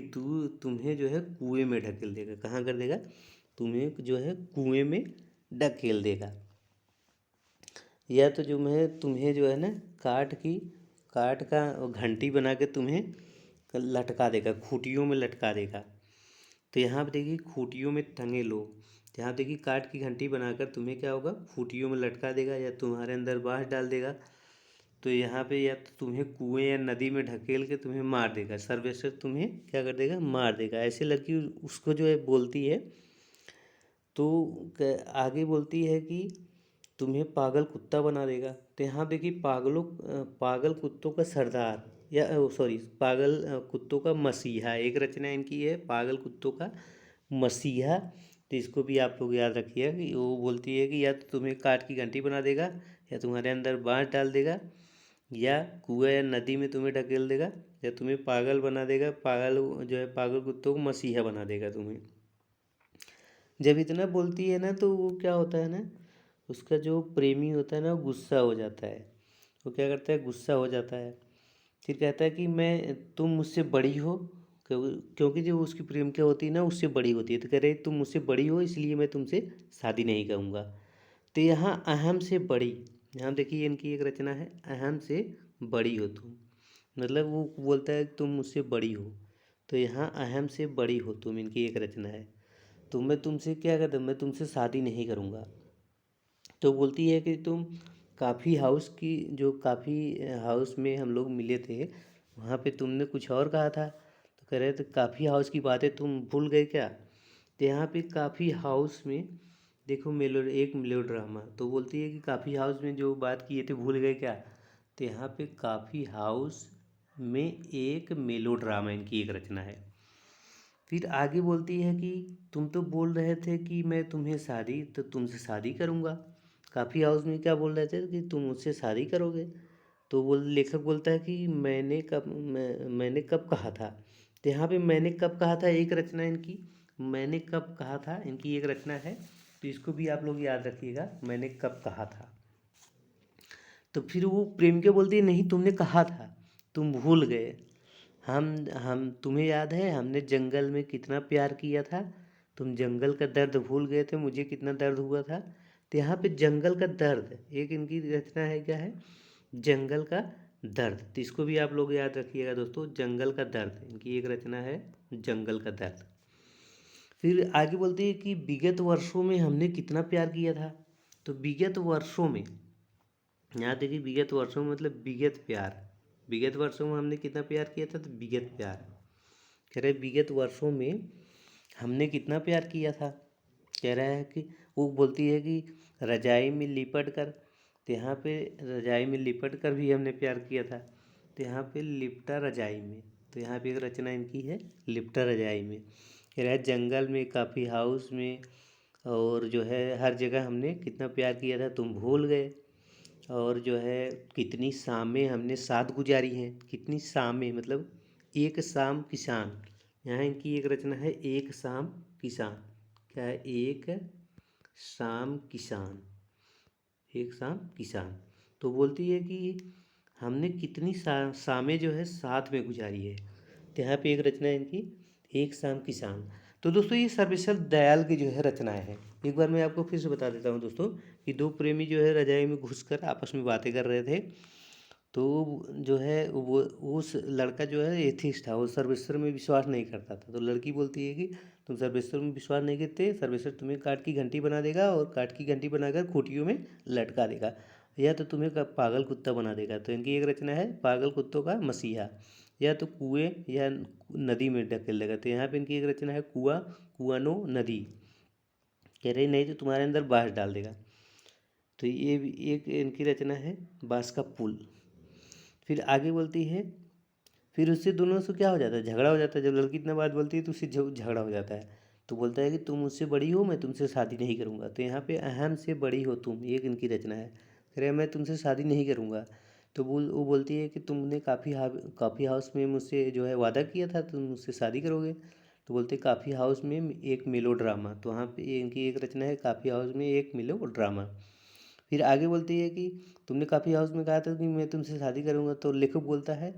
तुम्हें जो है कुएं में ढकेल देगा। कहाँ कर देगा? तुम्हें जो है कुएं में ढकेल देगा। या तो जो मैं तुम्हें जो है ना काट का घंटी बना के तुम्हें लटका देगा, खूंटियों में लटका देगा। तो यहाँ पे देखिए खूंटियों में टंगे लोग, यहाँ देखिए काट की घंटी बनाकर तुम्हें क्या होगा, खूंटियों में लटका देगा या तुम्हारे अंदर बांस डाल देगा। तो यहाँ पे या तो तुम्हें कुएं या नदी में ढकेल के तुम्हें मार देगा, सर्वेश्वर तुम्हें क्या कर देगा, मार देगा। ऐसे लड़की उसको जो है बोलती है। तो आगे बोलती है कि तुम्हें पागल कुत्ता बना देगा। तो यहाँ देखिए पागल कुत्तों का सरदार या सॉरी पागल कुत्तों का मसीहा, एक रचना इनकी है पागल कुत्तों का मसीहा। तो इसको भी आप लोग याद रखिए कि वो बोलती है कि या तो तुम्हें काठ की घंटी बना देगा, या तुम्हारे अंदर बांस डाल देगा, या कुएं या नदी में तुम्हें ढकेल देगा, या तुम्हें पागल बना देगा, पागल जो है पागल कुत्तों को मसीहा बना देगा तुम्हें। जब इतना बोलती है ना, तो वो क्या होता है ना, उसका जो प्रेमी होता है ना, वो गुस्सा हो जाता है। वो क्या करता है, गुस्सा हो जाता है। फिर कहता है कि तुम मुझसे बड़ी हो, क्योंकि जो उसकी प्रेमिका होती है ना, उससे बड़ी होती है। तो कह रहे तुम मुझसे बड़ी हो, इसलिए मैं तुमसे शादी नहीं करूँगा। तो यहाँ अहम से बड़ी, यहाँ देखिए इनकी एक रचना है, अहम से बड़ी हो तुम। मतलब वो बोलता है तुम मुझसे बड़ी हो, तो यहाँ अहम से बड़ी हो तुम, इनकी एक रचना है। तो मैं तुमसे क्या करता, मैं तुमसे शादी नहीं करूँगा। तो बोलती है कि तुम काफ़ी हाउस की, जो काफ़ी हाउस में हम लोग मिले थे, वहाँ पे तुमने कुछ और कहा था। तो कह रहे थे काफ़ी हाउस की बातें तुम भूल गए क्या? तो यहाँ पे काफ़ी हाउस में देखो एक मेलोड्रामा। तो बोलती है कि काफ़ी हाउस में जो बात किए थे भूल गए क्या? तो यहाँ पे काफ़ी हाउस में एक मेलोड्रामा, इनकी एक रचना है। फिर आगे बोलती है कि तुम तो बोल रहे थे कि मैं तुम्हें शादी तो तुमसे शादी करूँगा। काफ़ी हाउस में क्या बोल रहे थे कि तुम मुझसे शादी करोगे। तो लेखक बोलता है कि मैंने कब कहा था। तो यहाँ पे मैंने कब कहा था एक रचना इनकी, मैंने कब कहा था इनकी एक रचना है। तो इसको भी आप लोग याद रखिएगा, मैंने कब कहा था। तो फिर वो प्रेमिका बोलती है नहीं तुमने कहा था, तुम भूल गए। हम तुम्हें याद है हमने जंगल में कितना प्यार किया था, तुम जंगल का दर्द भूल गए थे, मुझे कितना दर्द हुआ था। तो यहाँ पे जंगल का दर्द एक इनकी रचना है, क्या है, जंगल का दर्द। तो इसको भी आप लोग याद रखिएगा दोस्तों, जंगल का दर्द इनकी एक रचना है, जंगल का दर्द। फिर आगे बोलती है कि विगत वर्षों में हमने कितना प्यार किया था। तो विगत वर्षों में, यहाँ देखिए विगत वर्षों में मतलब विगत प्यार, विगत वर्षों में हमने कितना प्यार किया था, तो विगत प्यार। कह रहे विगत वर्षों में हमने कितना प्यार किया था। कह रहा है कि वो बोलती है कि रजाई में लिपट कर। तो यहाँ पे रजाई में लिपट कर भी हमने प्यार किया था। तो यहाँ पे लिपटा रजाई में। तो यहाँ पे एक रचना इनकी है, लिपटा रजाई में। कह रहा है जंगल में, काफ़ी हाउस में, और जो है हर जगह हमने कितना प्यार किया था, तुम भूल गए। और जो है कितनी शामें हमने साथ गुजारी हैं। कितनी शामें मतलब एक शाम किसान। यहाँ इनकी एक रचना है, एक शाम किसान। क्या है, एक शाम किसान, एक शाम किसान। तो बोलती है कि हमने कितनी शामें जो है साथ में गुजारी है। तो यहाँ पे एक रचना है इनकी, एक शाम किसान। तो दोस्तों ये सर्वेश्वर दयाल की जो है रचनाएं हैं। एक बार मैं आपको फिर से बता देता हूँ दोस्तों कि दो प्रेमी जो है रजाई में घुसकर आपस में बातें कर रहे थे। तो जो है वो उस लड़का जो है एथिस्ट था, वो सर्वेश्वर में विश्वास नहीं करता था। तो लड़की बोलती है कि तुम सर्वेश्वर में विश्वास नहीं करते, सर्वेश्वर तुम्हें काठ की घंटी बना देगा, और काठ की घंटी बनाकर खूंटियों में लटका देगा, या तो तुम्हें पागल कुत्ता बना देगा। तो इनकी एक रचना है पागल कुत्तों का मसीहा, या तो कुएं या नदी में ढकेल देगा। तो यहाँ पे इनकी एक रचना है कुआनो नदी। कह रही नहीं तो तुम्हारे अंदर बांस डाल देगा। तो ये भी एक इनकी रचना है, बांस का पुल। फिर आगे बोलती है, फिर उससे दोनों से क्या हो जाता है, झगड़ा हो जाता है। जब लड़की इतना बात बोलती है तो उससे झगड़ा हो जाता है। तो बोलता है कि तुम मुझसे बड़ी हो, मैं तुमसे शादी नहीं करूँगा। तो यहाँ पे अहम से बड़ी हो तुम, एक इनकी रचना है। कह रहे मैं तुमसे शादी नहीं करूँगा। तो वो बोलती है कि तुमने काफ़ी हाउस में मुझसे जो है वादा किया था, तुम मुझसे शादी करोगे। तो बोलते काफ़ी हाउस में एक मेलो ड्रामा। तो वहाँ पे इनकी एक रचना है, काफ़ी हाउस में एक मेलो ड्रामा। फिर आगे बोलती है कि तुमने काफ़ी हाउस में कहा था कि मैं तुमसे शादी करूँगा, तो लेखक बोलता है,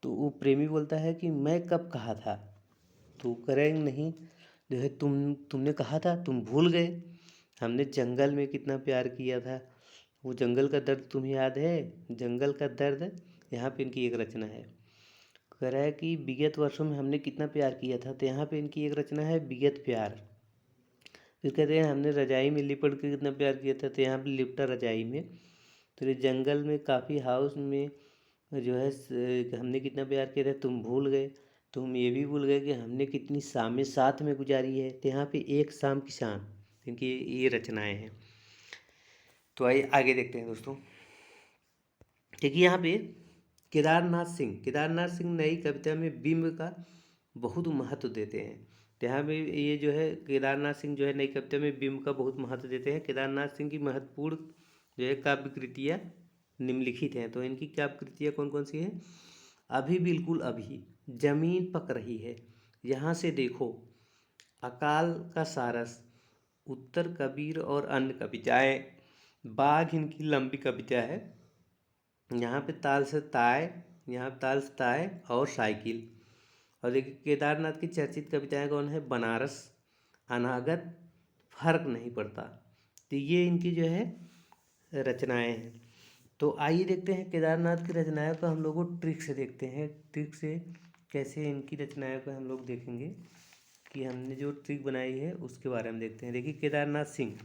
तो वो प्रेमी बोलता है कि मैं कब कहा था। तो कह रहे हैं नहीं, जो है तुमने कहा था, तुम भूल गए। हमने जंगल में कितना प्यार किया था, वो जंगल का दर्द तुम्हें याद है। जंगल का दर्द यहाँ पे इनकी एक रचना है। कह रहा है कि विगत वर्षों में हमने कितना प्यार किया था, तो यहाँ पे इनकी एक रचना है विगत प्यार। फिर कहते हैं हमने रजाई में लिपट के कितना प्यार किया था, तो यहाँ पे लिपटा रजाई में। तो ये जंगल में काफ़ी हाउस में जो है हमने कितना प्यार किया था, तुम भूल गए। तुम ये भी भूल गए कि हमने कितनी शामें साथ में गुजारी है। तो यहाँ पे एक शाम की शान, इनकी ये रचनाएं हैं। तो आइए आगे देखते हैं दोस्तों। देखिए यहाँ पे केदारनाथ सिंह नई कविता में बिंब का बहुत महत्व देते हैं। तो यहाँ पे ये जो है केदारनाथ सिंह जो है नई कविता में बिंब का बहुत महत्व देते हैं। केदारनाथ सिंह की महत्वपूर्ण जो है काव्य कृतियाँ निम्नलिखित हैं। तो इनकी काव्य कृतियाँ कौन कौन सी हैं? अभी बिल्कुल अभी, जमीन पक रही है, यहाँ से देखो, अकाल का सारस, उत्तर कबीर और अन्य कविताएँ, बाघ इनकी लंबी कविता है। यहाँ पे ताल से ताय, यहाँ ताल से ताय और साइकिल। और देखिए केदारनाथ की चर्चित कविताएं कौन है? बनारस, अनागत, फर्क नहीं पड़ता। तो ये इनकी जो है रचनाएं हैं। तो आइए देखते हैं केदारनाथ की रचनाओं को हम लोगों ट्रिक से देखते हैं। ट्रिक से कैसे इनकी रचनाओं को हम लोग देखेंगे कि हमने जो ट्रिक बनाई है उसके बारे में देखते हैं। देखिए केदारनाथ सिंह,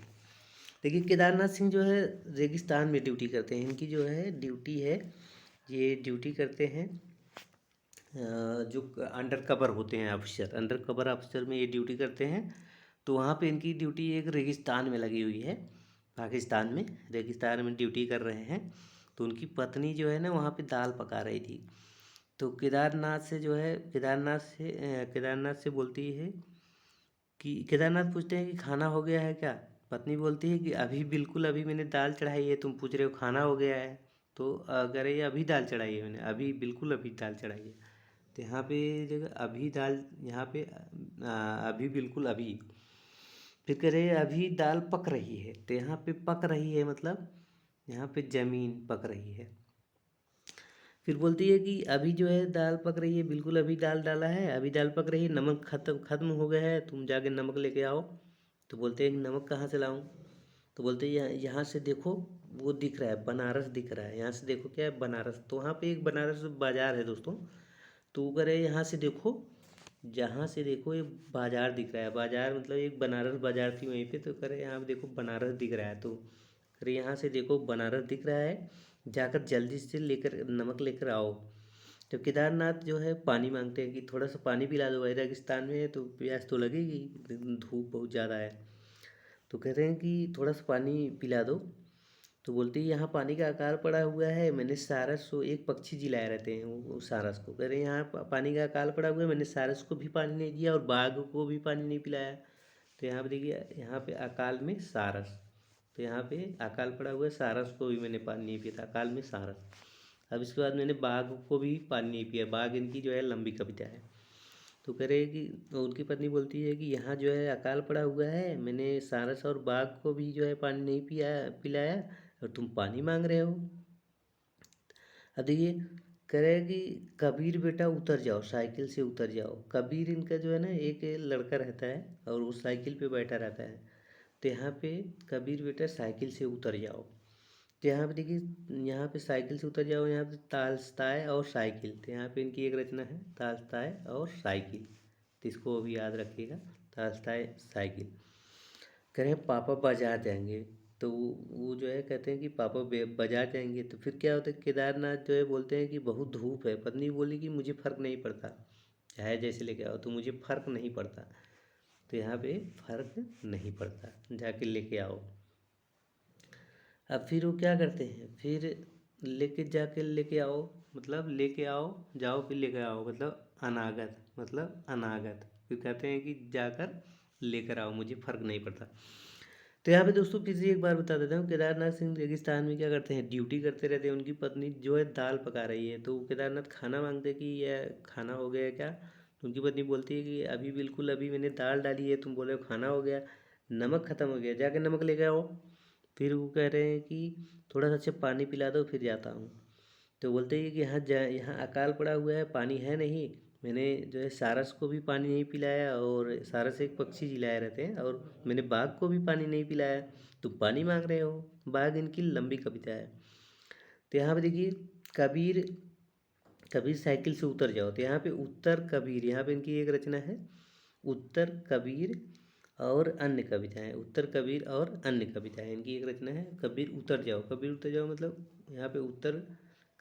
देखिए केदारनाथ सिंह जो है रेगिस्तान में ड्यूटी करते हैं। इनकी जो है ड्यूटी है, ये ड्यूटी करते हैं जो अंडर कवर होते हैं ऑफिसर, अंडर कवर ऑफिसर में ये ड्यूटी करते हैं। तो वहाँ पे इनकी ड्यूटी एक रेगिस्तान में लगी हुई है, पाकिस्तान में रेगिस्तान में ड्यूटी कर रहे हैं। तो उनकी पत्नी जो है ना वहाँ पे दाल पका रही थी। तो केदारनाथ से जो है केदारनाथ से बोलती है कि केदारनाथ पूछते हैं कि खाना हो गया है क्या? पत्नी बोलती है कि अभी बिल्कुल अभी मैंने दाल चढ़ाई है, तुम पूछ रहे हो खाना हो गया है। तो अगर ये अभी दाल चढ़ाई है मैंने, अभी बिल्कुल अभी दाल चढ़ाई है। तो यहाँ पे जगह अभी दाल, यहाँ पे अभी बिल्कुल अभी। फिर कह रहे अभी दाल पक रही है, तो यहाँ पे पक रही है मतलब यहाँ पे जमीन पक रही है। फिर बोलती है कि अभी जो है दाल पक रही है, बिल्कुल अभी दाल डाला है, अभी दाल पक रही है, नमक खत्म हो गया है, तुम जाके नमक लेके आओ। तो बोलते हैं कि नमक कहाँ से लाऊं? तो बोलते हैं यहाँ से देखो, वो दिख रहा है बनारस दिख रहा है, यहाँ से देखो क्या है बनारस। तो वहाँ पे एक बनारस बाजार है दोस्तों। तो वो कह रहे हैं यहाँ से देखो, जहाँ से देखो ये बाजार दिख रहा है। बाजार मतलब एक बनारस बाजार थी वहीं पे। तो कह रहे यहाँ पे देखो बनारस दिख रहा है। तो कह रहे यहाँ से देखो बनारस दिख रहा है, जाकर जल्दी से लेकर नमक लेकर आओ। तो केदारनाथ जो है पानी मांगते हैं कि थोड़ा सा पानी पिला दो, भाई रेगिस्तान में है तो प्यास तो लगेगी, धूप बहुत ज़्यादा है। तो कह रहे हैं कि थोड़ा सा पानी पिला दो। तो बोलते हैं यहाँ पानी का अकाल पड़ा हुआ है, मैंने सारस को, एक पक्षी जिलाए रहते हैं वो सारस को, कह रहे हैं यहाँ पानी का अकाल पड़ा हुआ है, मैंने सारस को भी पानी नहीं दिया और बाघ को भी पानी नहीं पिलाया। तो यहाँ पे देखिए, यहाँ पे अकाल में सारस, तो यहाँ पे अकाल पड़ा हुआ है, सारस को भी मैंने पानी नहीं पिया था, अकाल में सारस। अब इसके बाद मैंने बाघ को भी पानी नहीं पिया। बाघ इनकी जो है लंबी कविता है। तो कह रहे हैं कि उनकी पत्नी बोलती है कि यहाँ जो है अकाल पड़ा हुआ है, मैंने सारस और बाघ को भी जो है पानी नहीं पिलाया और तुम पानी मांग रहे हो। अब देखिए कह रहे हैं कि कबीर बेटा उतर जाओ, साइकिल से उतर जाओ। कबीर इनका जो है ना एक लड़का रहता है और वो साइकिल पे बैठा रहता है। तो यहाँ पे कबीर बेटा साइकिल से उतर जाओ। तो यहाँ पे देखिए, यहाँ पे साइकिल से उतर जाओ, यहाँ पे तालस्ताय और साइकिल। तो यहाँ पे इनकी एक रचना है तालस्ताय और साइकिल। तो इसको भी याद रखिएगा, तालस्ताय साइकिल। कह रहे हैं पापा बाजार जाएंगे। तो वो जो है कहते हैं कि पापा बाजार जाएंगे। तो फिर क्या होता है, केदारनाथ जो है बोलते हैं कि बहुत धूप है। पत्नी बोली कि मुझे फ़र्क नहीं पड़ता, चाहे जैसे लेके आओ, तो मुझे फ़र्क नहीं पड़ता। तो यहाँ पे फ़र्क नहीं पड़ता, जाके लेके आओ। अब फिर वो क्या करते हैं, फिर लेके आओ मतलब लेके आओ, जाओ फिर लेके आओ मतलब अनागत, मतलब अनागत। फिर कहते हैं कि जाकर लेकर आओ, मुझे फ़र्क नहीं पड़ता। तो यहाँ पे दोस्तों फिर से एक बार बता देता हूँ, केदारनाथ सिंह रेगिस्तान में क्या करते हैं, ड्यूटी करते रहते हैं। उनकी पत्नी जो है दाल पका रही है, तो केदारनाथ खाना मांगते हैं कि यह खाना हो गया क्या? तो उनकी पत्नी बोलती है कि अभी बिल्कुल अभी मैंने दाल डाली है, तुम बोले हो खाना हो गया, नमक ख़त्म हो गया, जाके नमक लेके आओ। फिर वो कह रहे हैं कि थोड़ा सा अच्छा पानी पिला दो फिर जाता हूँ। तो बोलते हैं कि यहाँ अकाल पड़ा हुआ है, पानी है नहीं। मैंने जो है सारस को भी पानी नहीं पिलाया, और सारस एक पक्षी जिलाए रहते हैं, और मैंने बाघ को भी पानी नहीं पिलाया, तुम पानी मांग रहे हो। बाघ इनकी लंबी कविता है। तो यहाँ पे देखिए, कबीर कबीर साइकिल से उतर जाओ। तो यहाँ पे उत्तर कबीर, यहाँ पे इनकी एक रचना है, उत्तर कबीर और अन्य कविताएं। उत्तर कबीर और अन्य कविताएं इनकी एक रचना है। कबीर उतर जाओ, कबीर उतर जाओ मतलब यहाँ पे उत्तर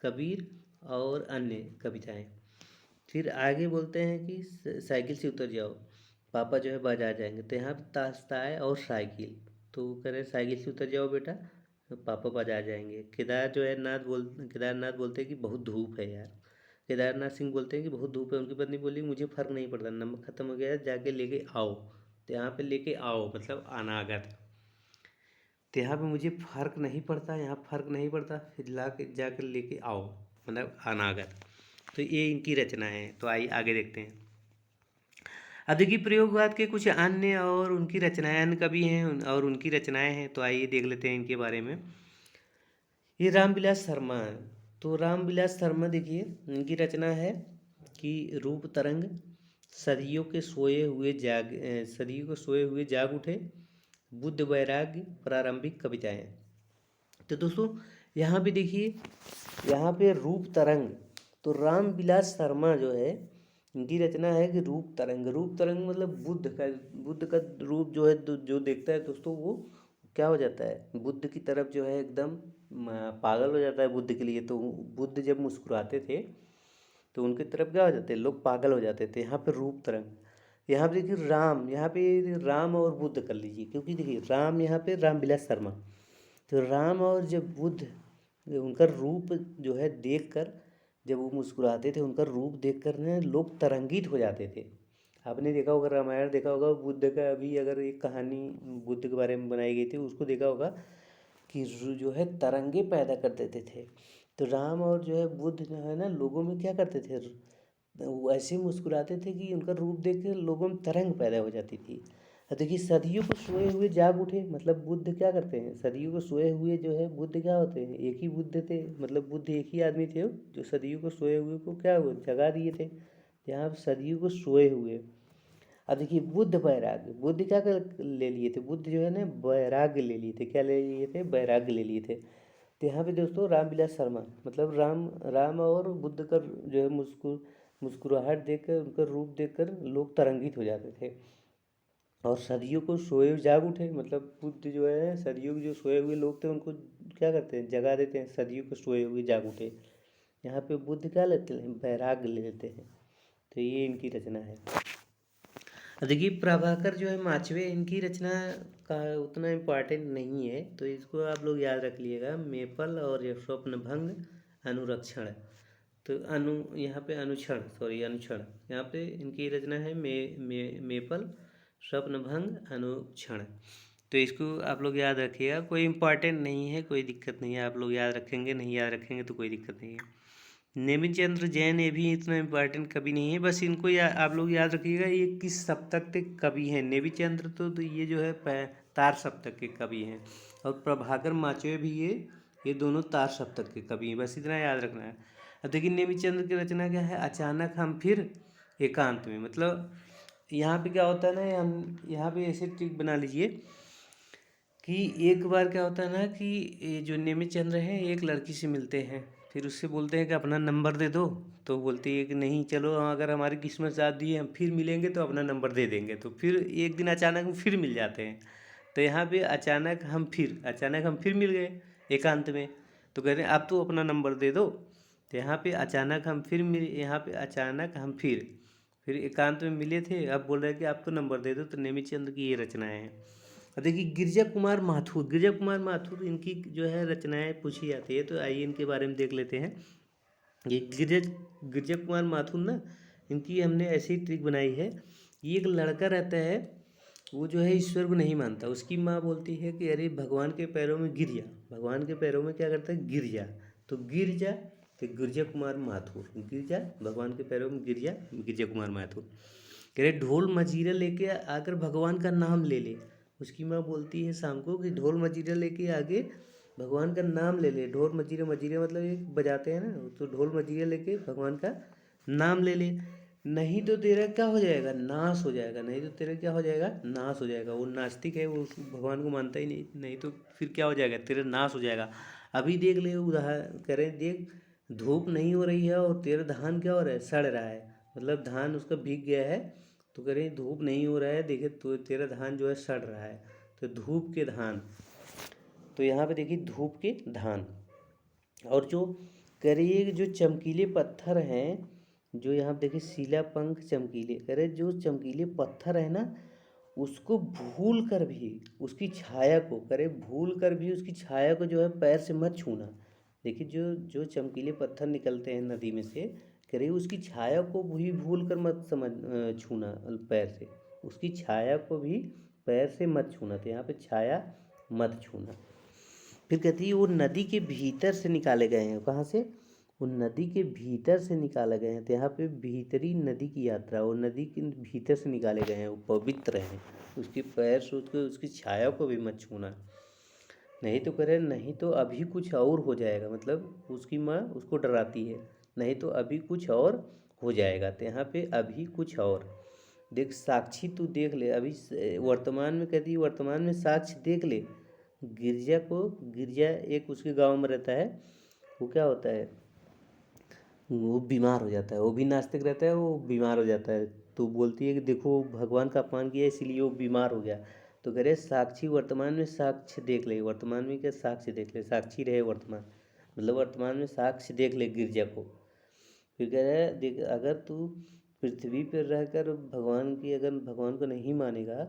कबीर और अन्य कविताएं। फिर आगे बोलते हैं कि साइकिल से उतर जाओ, पापा जो है बाजार जाएंगे। तो यहाँ पे तास्ताए और साइकिल, तो वो कह रहे हैं साइकिल से उतर जाओ बेटा, पापा बाजार जाएंगे। केदारनाथ बोलते हैं कि बहुत धूप है यार। केदारनाथ सिंह बोलते हैं कि बहुत धूप है। उनकी पत्नी बोली मुझे फ़र्क नहीं पड़ता, नमक ख़त्म हो गया है, जाके लेके आओ। तो यहाँ पे लेके आओ मतलब अनागत। तो यहाँ पे मुझे फ़र्क नहीं पड़ता, यहाँ फ़र्क नहीं पड़ता, फिर ला के जाकर लेके आओ मतलब अनागत। तो ये इनकी रचना है। तो आइए आगे देखते हैं। अब देखिए, प्रयोगवाद के कुछ अन्य और उनकी रचनाएं, अन्य कवि हैं और उनकी रचनाएं हैं। तो आइए देख लेते हैं इनके बारे में। ये रामविलास शर्मा है। तो रामविलास शर्मा देखिए, इनकी रचना है कि रूप तरंग, सदियों के सोए हुए जाग उठे, बुद्ध वैराग्य, प्रारंभिक कविताएं। तो दोस्तों यहाँ पे देखिए, यहाँ पे रूप तरंग, तो रामविलास शर्मा जो है इनकी रचना है कि रूप तरंग। रूप तरंग मतलब बुद्ध का रूप जो है, जो देखता है दोस्तों वो क्या हो जाता है, बुद्ध की तरफ जो है एकदम पागल हो जाता है बुद्ध के लिए। तो बुद्ध जब मुस्कुराते थे तो उनकी तरफ क्या हो जाते, लोग पागल हो जाते थे। यहाँ पे रूप तरंग। यहाँ पे देखिए राम, यहाँ पे राम और बुद्ध कर लीजिए, क्योंकि देखिए राम यहाँ पे रामविलास शर्मा। तो राम और जब बुद्ध, उनका रूप जो है देखकर, जब वो मुस्कुराते थे उनका रूप देखकर ना लोग तरंगित हो जाते थे। आपने देखा होगा, रामायण देखा होगा, बुद्ध का अभी अगर एक कहानी बुद्ध के बारे में बनाई गई थी उसको देखा होगा कि जो है तरंगे पैदा कर देते थे। तो राम और जो है बुद्ध जो है ना लोगों में क्या करते थे, वो ऐसे मुस्कुराते थे कि उनका रूप देख के लोगों में तरंग पैदा हो जाती थी। देखिए, सदियों को सोए हुए जाग उठे, मतलब बुद्ध क्या करते हैं, सदियों को सोए हुए जो है बुद्ध क्या होते हैं, एक ही बुद्ध थे, मतलब बुद्ध एक ही आदमी थे जो सदियों को सोए हुए को क्या हुआ, जगा दिए थे। यहाँ सदियों को सोए हुए। अब देखिए, बुद्ध वैराग्य, बुद्ध क्या ले लिए थे, बुद्ध जो है ना वैराग्य ले लिए थे। क्या ले लिए थे, वैराग्य ले लिए थे। तो यहाँ पे दोस्तों रामविलास शर्मा, मतलब राम और बुद्ध का जो है मुस्कुराहट देखकर, उनका रूप देखकर लोग तरंगित हो जाते थे। और सदियों को सोए जाग उठे, मतलब बुद्ध जो है सदियों के जो सोए हुए लोग थे उनको क्या करते हैं, जगा देते हैं। सदियों को सोए हुए जाग उठे। यहाँ पे बुद्ध क्या लेते हैं, वैराग्य ले लेते हैं। तो ये इनकी रचना है। देखिए, प्रभाकर जो है माचवे, इनकी रचना का उतना इम्पोर्टेंट नहीं है, तो इसको आप लोग याद रख लीजिएगा। मेपल और ये स्वप्न भंग, अनुरक्षण। तो यहाँ पे अनुक्षण, यहाँ पे इनकी रचना है मेपल, स्वप्न भंग, अनुक्षण। तो इसको आप लोग याद रखिएगा, कोई इम्पोर्टेंट नहीं है, कोई दिक्कत नहीं है, आप लोग याद रखेंगे, नहीं याद रखेंगे तो कोई दिक्कत नहीं है। नेमिचंद्र जैन, ये भी इतना इम्पोर्टेंट कवि नहीं है, बस इनको आप लोग याद रखिएगा, ये किस सप्तक के कवि हैं। नेमिचंद्र तो ये जो है तार सप्तक के कवि हैं, और प्रभाकर माचवे भी ये दोनों तार सप्तक के कवि हैं, बस इतना याद रखना है। अब देखिए, नेमिचंद्र की रचना क्या है, अचानक हम फिर एकांत में। मतलब यहाँ पे क्या होता है ना, हम यहाँ पे ऐसे ट्रिक बना लीजिए कि एक बार क्या होता है ना कि ये जो नेमिचंद्र हैं एक लड़की से मिलते हैं, फिर उससे बोलते हैं कि अपना नंबर दे दो। तो बोलती है कि नहीं, चलो अगर हमारी किस्मत साथ दी है हम फिर मिलेंगे तो अपना नंबर दे देंगे। तो फिर एक दिन अचानक हम फिर मिल जाते हैं। तो यहाँ पे अचानक हम फिर मिल गए एकांत में। तो कहते हैं अब तो अपना नंबर दे दो। तो यहाँ पे अचानक हम फिर मिल, यहाँ पे अचानक हम फिर एकांत में मिले थे, अब बोल रहे हैं कि आप तो नंबर दे दो। तो नेमिचंद्र की ये रचनाएँ हैं। और देखिए, गिरजा कुमार माथुर इनकी जो है रचनाएं पूछी जाती है। तो आइए इनके बारे में देख लेते हैं। ये गिरजा कुमार माथुर ना, इनकी हमने ऐसी ट्रिक बनाई है। ये एक लड़का रहता है, वो जो है ईश्वर को नहीं मानता। उसकी माँ बोलती है कि अरे भगवान के पैरों में गिर जा, भगवान के पैरों में क्या करता है, गिर जा। तो गिर जा, तो गिरजा कुमार माथुर, गिर जा भगवान के पैरों में गिर जा, गिरजा कुमार माथुर। कह रहे ढोल मजीरा लेके आकर भगवान का नाम ले ले, उसकी माँ बोलती है शाम को कि ढोल मजीरा लेके आगे भगवान का नाम ले ले। ढोल मजीरे, मजीरे मतलब एक बजाते हैं ना, तो ढोल मजीरे लेके भगवान का नाम ले ले, नहीं तो तेरा क्या हो जाएगा, नाश हो जाएगा। नहीं तो तेरा क्या हो जाएगा, नाश हो जाएगा। वो नास्तिक है, वो भगवान को मानता ही नहीं। नहीं तो फिर क्या हो जाएगा, तेरा नाश हो जाएगा। अभी देख ले, उदाहरण करें, देख धूप नहीं हो रही है और तेरा धान क्या हो रहा है, सड़ रहा है, मतलब धान उसका भीग गया है। तो कह रहे धूप नहीं हो रहा है, देखे तो तेरा धान जो है सड़ रहा है। तो धूप के धान, तो यहाँ पे देखिए धूप के धान। और जो करिए जो चमकीले पत्थर हैं, जो यहाँ पे देखिए शिला पंख चमकीले, करे जो चमकीले पत्थर है ना, उसको भूल कर भी उसकी छाया को, करे भूल कर भी उसकी छाया को जो है पैर से मत छूना। देखिए जो जो चमकीले पत्थर निकलते हैं नदी में से, करे उसकी छाया को भी भूल कर मत छूना पैर से, उसकी छाया को भी पैर से मत छूना। तो यहाँ पे छाया मत छूना। फिर कहती है वो नदी के भीतर से निकाले गए हैं। कहाँ से, वो नदी के भीतर से निकाले गए हैं। तो यहाँ पे भीतरी नदी की यात्रा, वो नदी के भीतर से निकाले गए हैं, वो पवित्र हैं। उसके पैर से उसकी छाया को भी मत छूना, नहीं तो करे, नहीं तो अभी कुछ और हो जाएगा। मतलब उसकी माँ उसको डराती है, नहीं तो अभी कुछ और हो जाएगा। तो यहाँ पे अभी कुछ और देख, साक्षी तू देख ले, अभी वर्तमान में कहती है, वर्तमान में साक्ष्य देख ले। गिरजा को, गिरजा एक उसके गांव में रहता है, वो क्या होता है, वो बीमार हो जाता है। वो भी नास्तिक रहता है, वो बीमार हो जाता है। तो बोलती है कि देखो भगवान का अपमान किया इसीलिए वो बीमार हो गया। तो कह रहे साक्षी वर्तमान में साक्ष्य देख ले, वर्तमान में क्या साक्ष्य देख ले, साक्षी रहे वर्तमान, मतलब वर्तमान में साक्ष्य देख ले गिरजा को। फिर कह रहे हैं देख, अगर तू पृथ्वी पर रहकर भगवान की, अगर भगवान को नहीं मानेगा,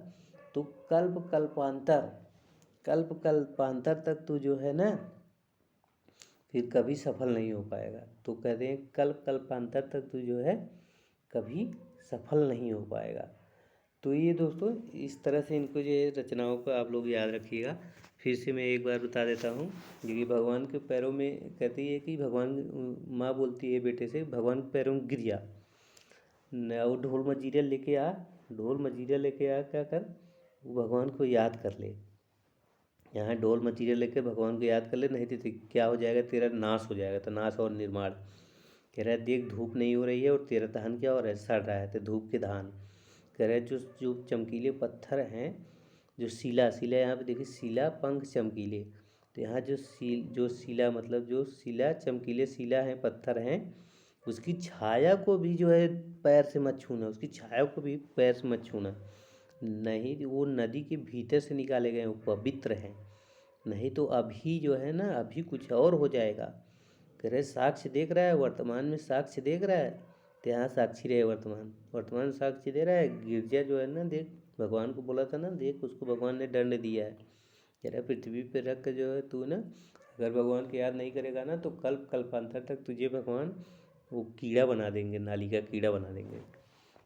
तो कल्प कल्पांतर, कल्प कल्पांतर तक तू जो है ना, फिर कभी सफल नहीं हो पाएगा। तो कहते हैं कल्प कल्पांतर तक तू जो है कभी सफल नहीं हो पाएगा। तो ये दोस्तों इस तरह से इनको जो रचनाओं को आप लोग याद रखिएगा। फिर से मैं एक बार बता देता हूँ, क्योंकि भगवान के पैरों में कहती है कि भगवान, माँ बोलती है बेटे से, भगवान के पैरों में गिर जा, वो ढोल मजीरा लेके आ, ढोल मजीरा लेके आ, क्या कर, वो भगवान को याद कर ले। यहाँ ढोल मजीरा लेके भगवान को याद कर ले, नहीं तो क्या हो जाएगा, तेरा नाश हो जाएगा। तो नाश और निर्माण कह रहा है, देख धूप नहीं हो रही है और तेरा धान क्या हो रहा है, सड़ रहा है। तो धूप के धान कह रहे हैं जो जो चमकीले पत्थर हैं, जो शिला, शिला यहाँ पे देखिए शिला पंख चमकीले। तो यहाँ जो शिला मतलब जो शिला चमकीले शिला हैं, पत्थर हैं, उसकी छाया को भी जो है पैर से मत छूना, उसकी छाया को भी पैर से मत छूना। नहीं वो नदी के भीतर से निकाले गए, वो पवित्र हैं। नहीं तो अभी जो है ना, अभी कुछ और हो जाएगा। कह रहे साक्ष्य देख रहा है, वर्तमान में साक्ष्य देख रहा है। तो यहाँ साक्षी रहे वर्तमान, वर्तमान साक्षी दे रहा है। गिरजा जो है ना, देख भगवान को बोला था ना, देख उसको भगवान ने दंड दिया है। कह रहा पृथ्वी पे रख कर जो है तू ना, अगर भगवान को याद नहीं करेगा ना, तो कल्प कल्पांतर तक तुझे भगवान वो कीड़ा बना देंगे, नाली का कीड़ा बना देंगे।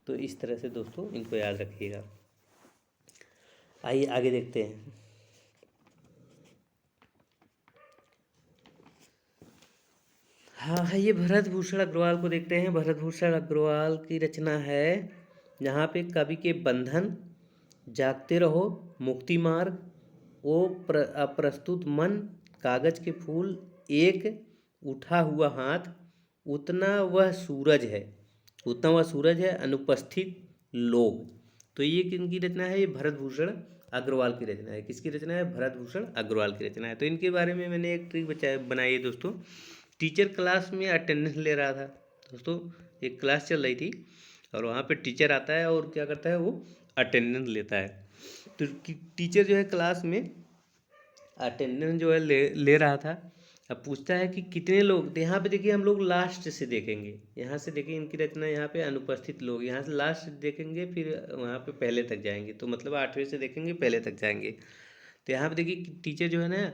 तो इस तरह से दोस्तों इनको याद रखिएगा। आइए आगे देखते हैं। हाँ, ये भरत भूषण अग्रवाल को देखते हैं। भरत भूषण अग्रवाल की रचना है, यहाँ पे कवि के बंधन, जागते रहो, मुक्ति मार्ग, ओ अप्रस्तुत मन, कागज के फूल, एक उठा हुआ हाथ, उतना वह सूरज है, उतना वह सूरज है, अनुपस्थित लोग। तो ये किनकी रचना है, ये भरत भूषण अग्रवाल की रचना है। किसकी रचना है, भरत भूषण अग्रवाल की रचना है। तो इनके बारे में मैंने एक ट्रिक बनाई है दोस्तों। टीचर क्लास में अटेंडेंस ले रहा था दोस्तों, एक क्लास चल रही थी, और वहाँ पे टीचर आता है और क्या करता है, वो अटेंडेंस लेता है। तो टीचर जो है क्लास में अटेंडेंस जो है ले रहा था। अब पूछता है कि कितने लोग, तो यहाँ पे देखिए हम लोग लास्ट से देखेंगे, यहाँ से देखिए इनकी रचना, यहाँ पे अनुपस्थित लोग, यहाँ से लास्ट देखेंगे, फिर वहाँ पे पहले तक जाएंगे। तो मतलब 8वें से देखेंगे, पहले तक जाएंगे। तो यहाँ पे देखिए टीचर जो है ना,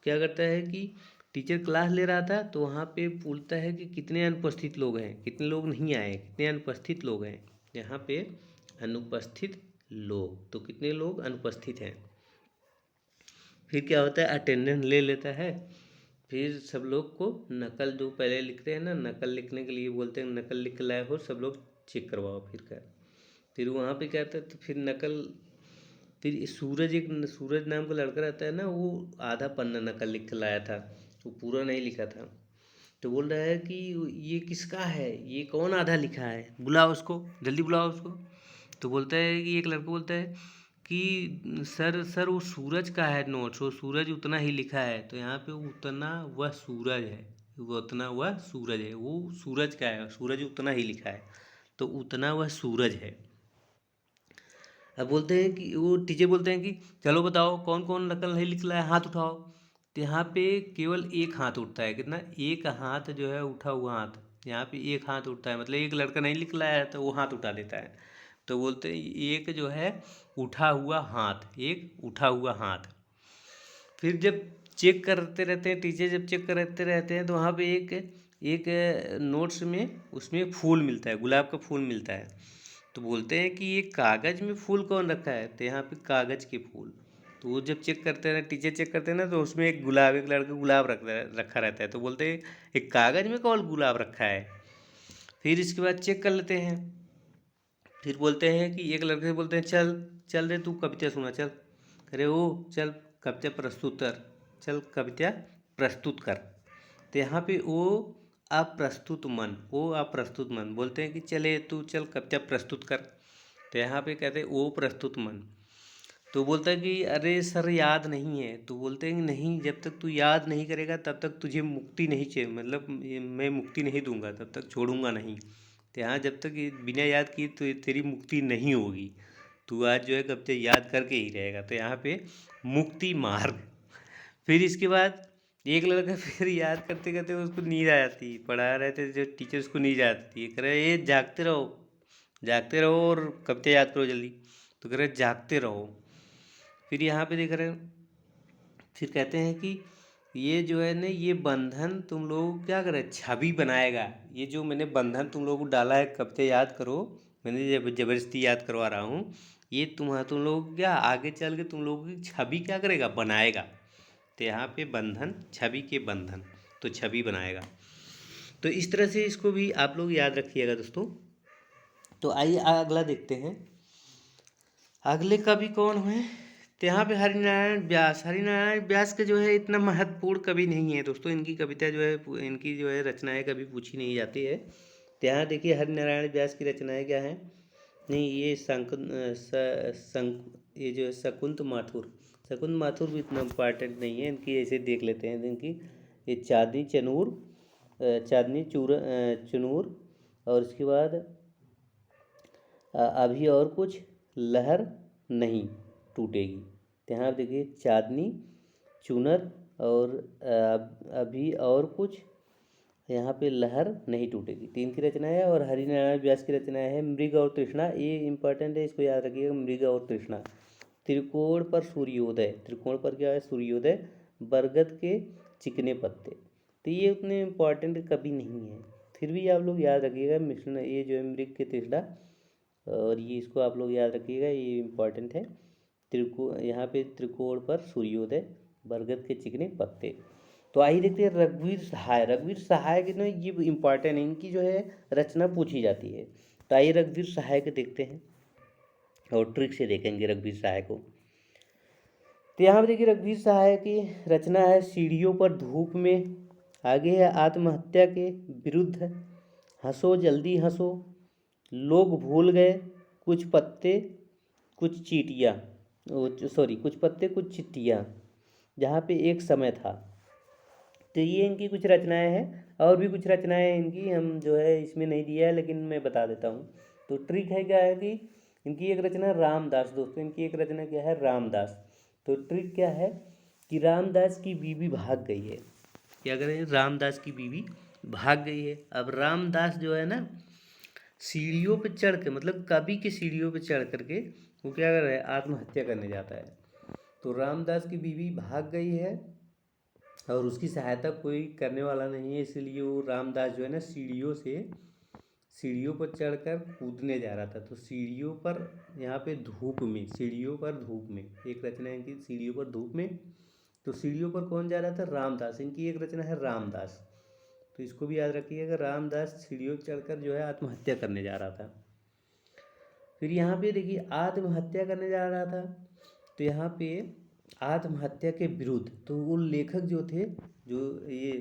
क्या करता है कि टीचर क्लास ले रहा था, तो वहाँ पे पूछता है कि कितने अनुपस्थित लोग हैं, कितने लोग नहीं आए, कितने अनुपस्थित लोग हैं। यहाँ पे अनुपस्थित लोग, तो कितने लोग अनुपस्थित हैं। फिर क्या होता है, अटेंडेंस ले लेता है। फिर सब लोग को नकल जो पहले लिखते हैं ना, नकल लिखने के लिए बोलते हैं, नकल लिख लाए हो, सब लोग चेक करवाओ। फिर क्या, फिर वहाँ पे क्या था, तो फिर नकल, फिर सूरज नाम का लड़का रहता है ना, वो आधा पन्ना नकल लिख के लाया था, वो पूरा नहीं लिखा था। तो बोल रहा है कि ये किसका है, ये कौन आधा लिखा है, बुलाओ उसको, जल्दी बुलाओ उसको। तो बोलता है कि एक लड़का बोलता है कि सर सर वो सूरज का है नोट्स, वो सूरज उतना ही लिखा है। तो यहाँ पे उतना वह सूरज है, वो उतना वह सूरज है, वो सूरज का है, सूरज उतना ही लिखा है, तो उतना वह सूरज है। अब बोलते हैं कि वो टीचर बोलते हैं कि चलो बताओ कौन कौन नकल नहीं लिख रहा है, हाथ उठाओ। तो यहाँ पे केवल एक हाथ उठता है, कितना, एक हाथ जो है उठा हुआ हाथ, यहाँ पे एक हाथ उठता है, मतलब एक लड़का नहीं लिख रहा है तो वो हाथ उठा देता है। तो बोलते हैं एक जो है उठा हुआ हाथ, एक उठा हुआ हाथ। फिर जब चेक करते रहते हैं टीचर, जब चेक करते रहते हैं तो वहाँ पे एक एक नोट्स में उसमें एक फूल मिलता है, गुलाब का फूल मिलता है। तो बोलते हैं कि ये कागज़ में फूल कौन रखा है, तो यहाँ पे कागज़ के फूल। तो वो जब चेक करते हैं, टीचर चेक करते हैं ना, तो उसमें एक लड़का गुलाब रखा रहता है। तो बोलते हैं एक कागज़ में कौन गुलाब रखा है। फिर इसके बाद चेक कर लेते हैं, फिर बोलते हैं कि एक लड़के से बोलते हैं चल चल रे तू कविता सुना चल। अरे वो चल कविता प्रस्तुत कर, चल कविता प्रस्तुत कर। तो यहाँ पे वो अप्रस्तुत मन बोलते हैं कि चले तू चल कविता प्रस्तुत कर। तो यहाँ पे कहते हैं वो प्रस्तुत मन। तो बोलता है कि अरे सर याद नहीं है। तो बोलते हैं कि नहीं, जब तक तू याद नहीं करेगा तब तक तुझे मुक्ति नहीं चाहिए, मतलब मैं मुक्ति नहीं दूंगा, तब तक छोड़ूंगा नहीं। तो यहाँ जब तक ये बिना याद किए तो तेरी मुक्ति नहीं होगी, तू आज जो है कविता याद करके ही रहेगा। तो यहाँ पे मुक्ति मार्ग। फिर इसके बाद एक लड़का फिर याद करते करते उसको नींद आ जाती, पढ़ा रहे थे जो टीचर, उसको नींद आ जाती है, कह रहे ये जागते रहो और कविता याद करो जल्दी। तो कह रहे जागते रहो। फिर यहाँ पे देख रहे हैं, फिर कहते हैं कि ये जो है ना, ये बंधन तुम लोगों को क्या करे, छवि बनाएगा। ये जो मैंने बंधन तुम लोगों को डाला है कविता याद करो, मैंने जबरदस्ती याद करवा रहा हूँ, ये तुम लोगों को क्या आगे चल के तुम लोगों की छवि क्या करेगा, बनाएगा। तो यहाँ पे बंधन, छवि के बंधन, तो छवि बनाएगा। तो इस तरह से इसको भी आप लोग याद रखिएगा दोस्तों। तो आइए अगला देखते हैं, अगले कवि कौन हुए। तो यहाँ पे हरिनारायण व्यास के जो है इतना महत्वपूर्ण कवि नहीं है दोस्तों, इनकी कविता जो है, इनकी जो है रचनाएं कभी पूछी नहीं जाती है। तो यहाँ देखिए हरिनारायण व्यास की रचनाएं क्या हैं। नहीं, ये ये जो है शकुंत माथुर भी इतना इम्पॉर्टेंट नहीं है, इनकी ऐसे देख लेते हैं इनकी। ये चांदनी चुनूर, और इसके बाद अभी और कुछ लहर नहीं टूटेगी। तो यहाँ देखिए चांदनी चुनर और अभी और कुछ, यहाँ पे लहर नहीं टूटेगी, तीन की रचना है। और हरिनारायण व्यास की रचना है मृग और तृष्णा, ये इंपॉर्टेंट है, इसको याद रखिएगा, मृग और तृष्णा। त्रिकोण पर सूर्योदय, त्रिकोण पर क्या है, सूर्योदय, बरगद के चिकने पत्ते। तो ये उतने इम्पॉर्टेंट कभी नहीं है, फिर भी आप लोग याद रखिएगा मिश्रण, ये जो है मृग के तृष्णा, और ये इसको आप लोग याद रखिएगा, ये इम्पॉर्टेंट है। यहाँ पे त्रिकोण पर सूर्योदय, बरगद के चिकने पत्ते। तो आइए देखते हैं रघुवीर सहाय की ना, ये इम्पॉर्टेंट है, इनकी जो है रचना पूछी जाती है। तो आइए रघुवीर सहाय के देखते हैं और ट्रिक से देखेंगे रघुवीर सहाय को। तो यहाँ पर देखिए रघुवीर सहाय की रचना है सीढ़ियों पर धूप में, आगे है आत्महत्या के विरुद्ध, हंसो जल्दी हंसो, लोग भूल गए, कुछ पत्ते कुछ चीटियाँ, कुछ पत्ते कुछ चिट्ठियाँ, जहाँ पे एक समय था। तो ये इनकी कुछ रचनाएं हैं, और भी कुछ रचनाएं इनकी हम जो है इसमें नहीं दिया है, लेकिन मैं बता देता हूँ। तो ट्रिक है क्या है कि इनकी एक रचना रामदास, दोस्तों इनकी एक रचना क्या है, रामदास। तो ट्रिक क्या है कि रामदास की बीवी भाग गई है, क्या करें, रामदास की बीवी भाग गई है। अब रामदास जो है ना सीढ़ियों पे चढ़ के, मतलब कवि की सीढ़ियों पे चढ़ करके वो क्या कर रहा है, आत्महत्या करने जाता है। तो रामदास की बीवी भाग गई है और उसकी सहायता कोई करने वाला नहीं है, इसलिए वो रामदास जो है ना सीढ़ियों पर चढ़कर कूदने जा रहा था। तो सीढ़ियों पर, यहाँ पे धूप में, सीढ़ियों पर धूप में, एक रचना है इनकी सीढ़ियों पर धूप में। तो सीढ़ियों पर कौन जा रहा था, रामदास, इनकी एक रचना है रामदास। तो इसको भी याद रखिएगा, रामदास सीढ़ियों पर चढ़कर जो है आत्महत्या करने जा रहा था। फिर यहाँ पे देखिए आत्महत्या करने जा रहा था, तो यहाँ पे आत्महत्या के विरुद्ध, तो वो लेखक जो थे, जो ये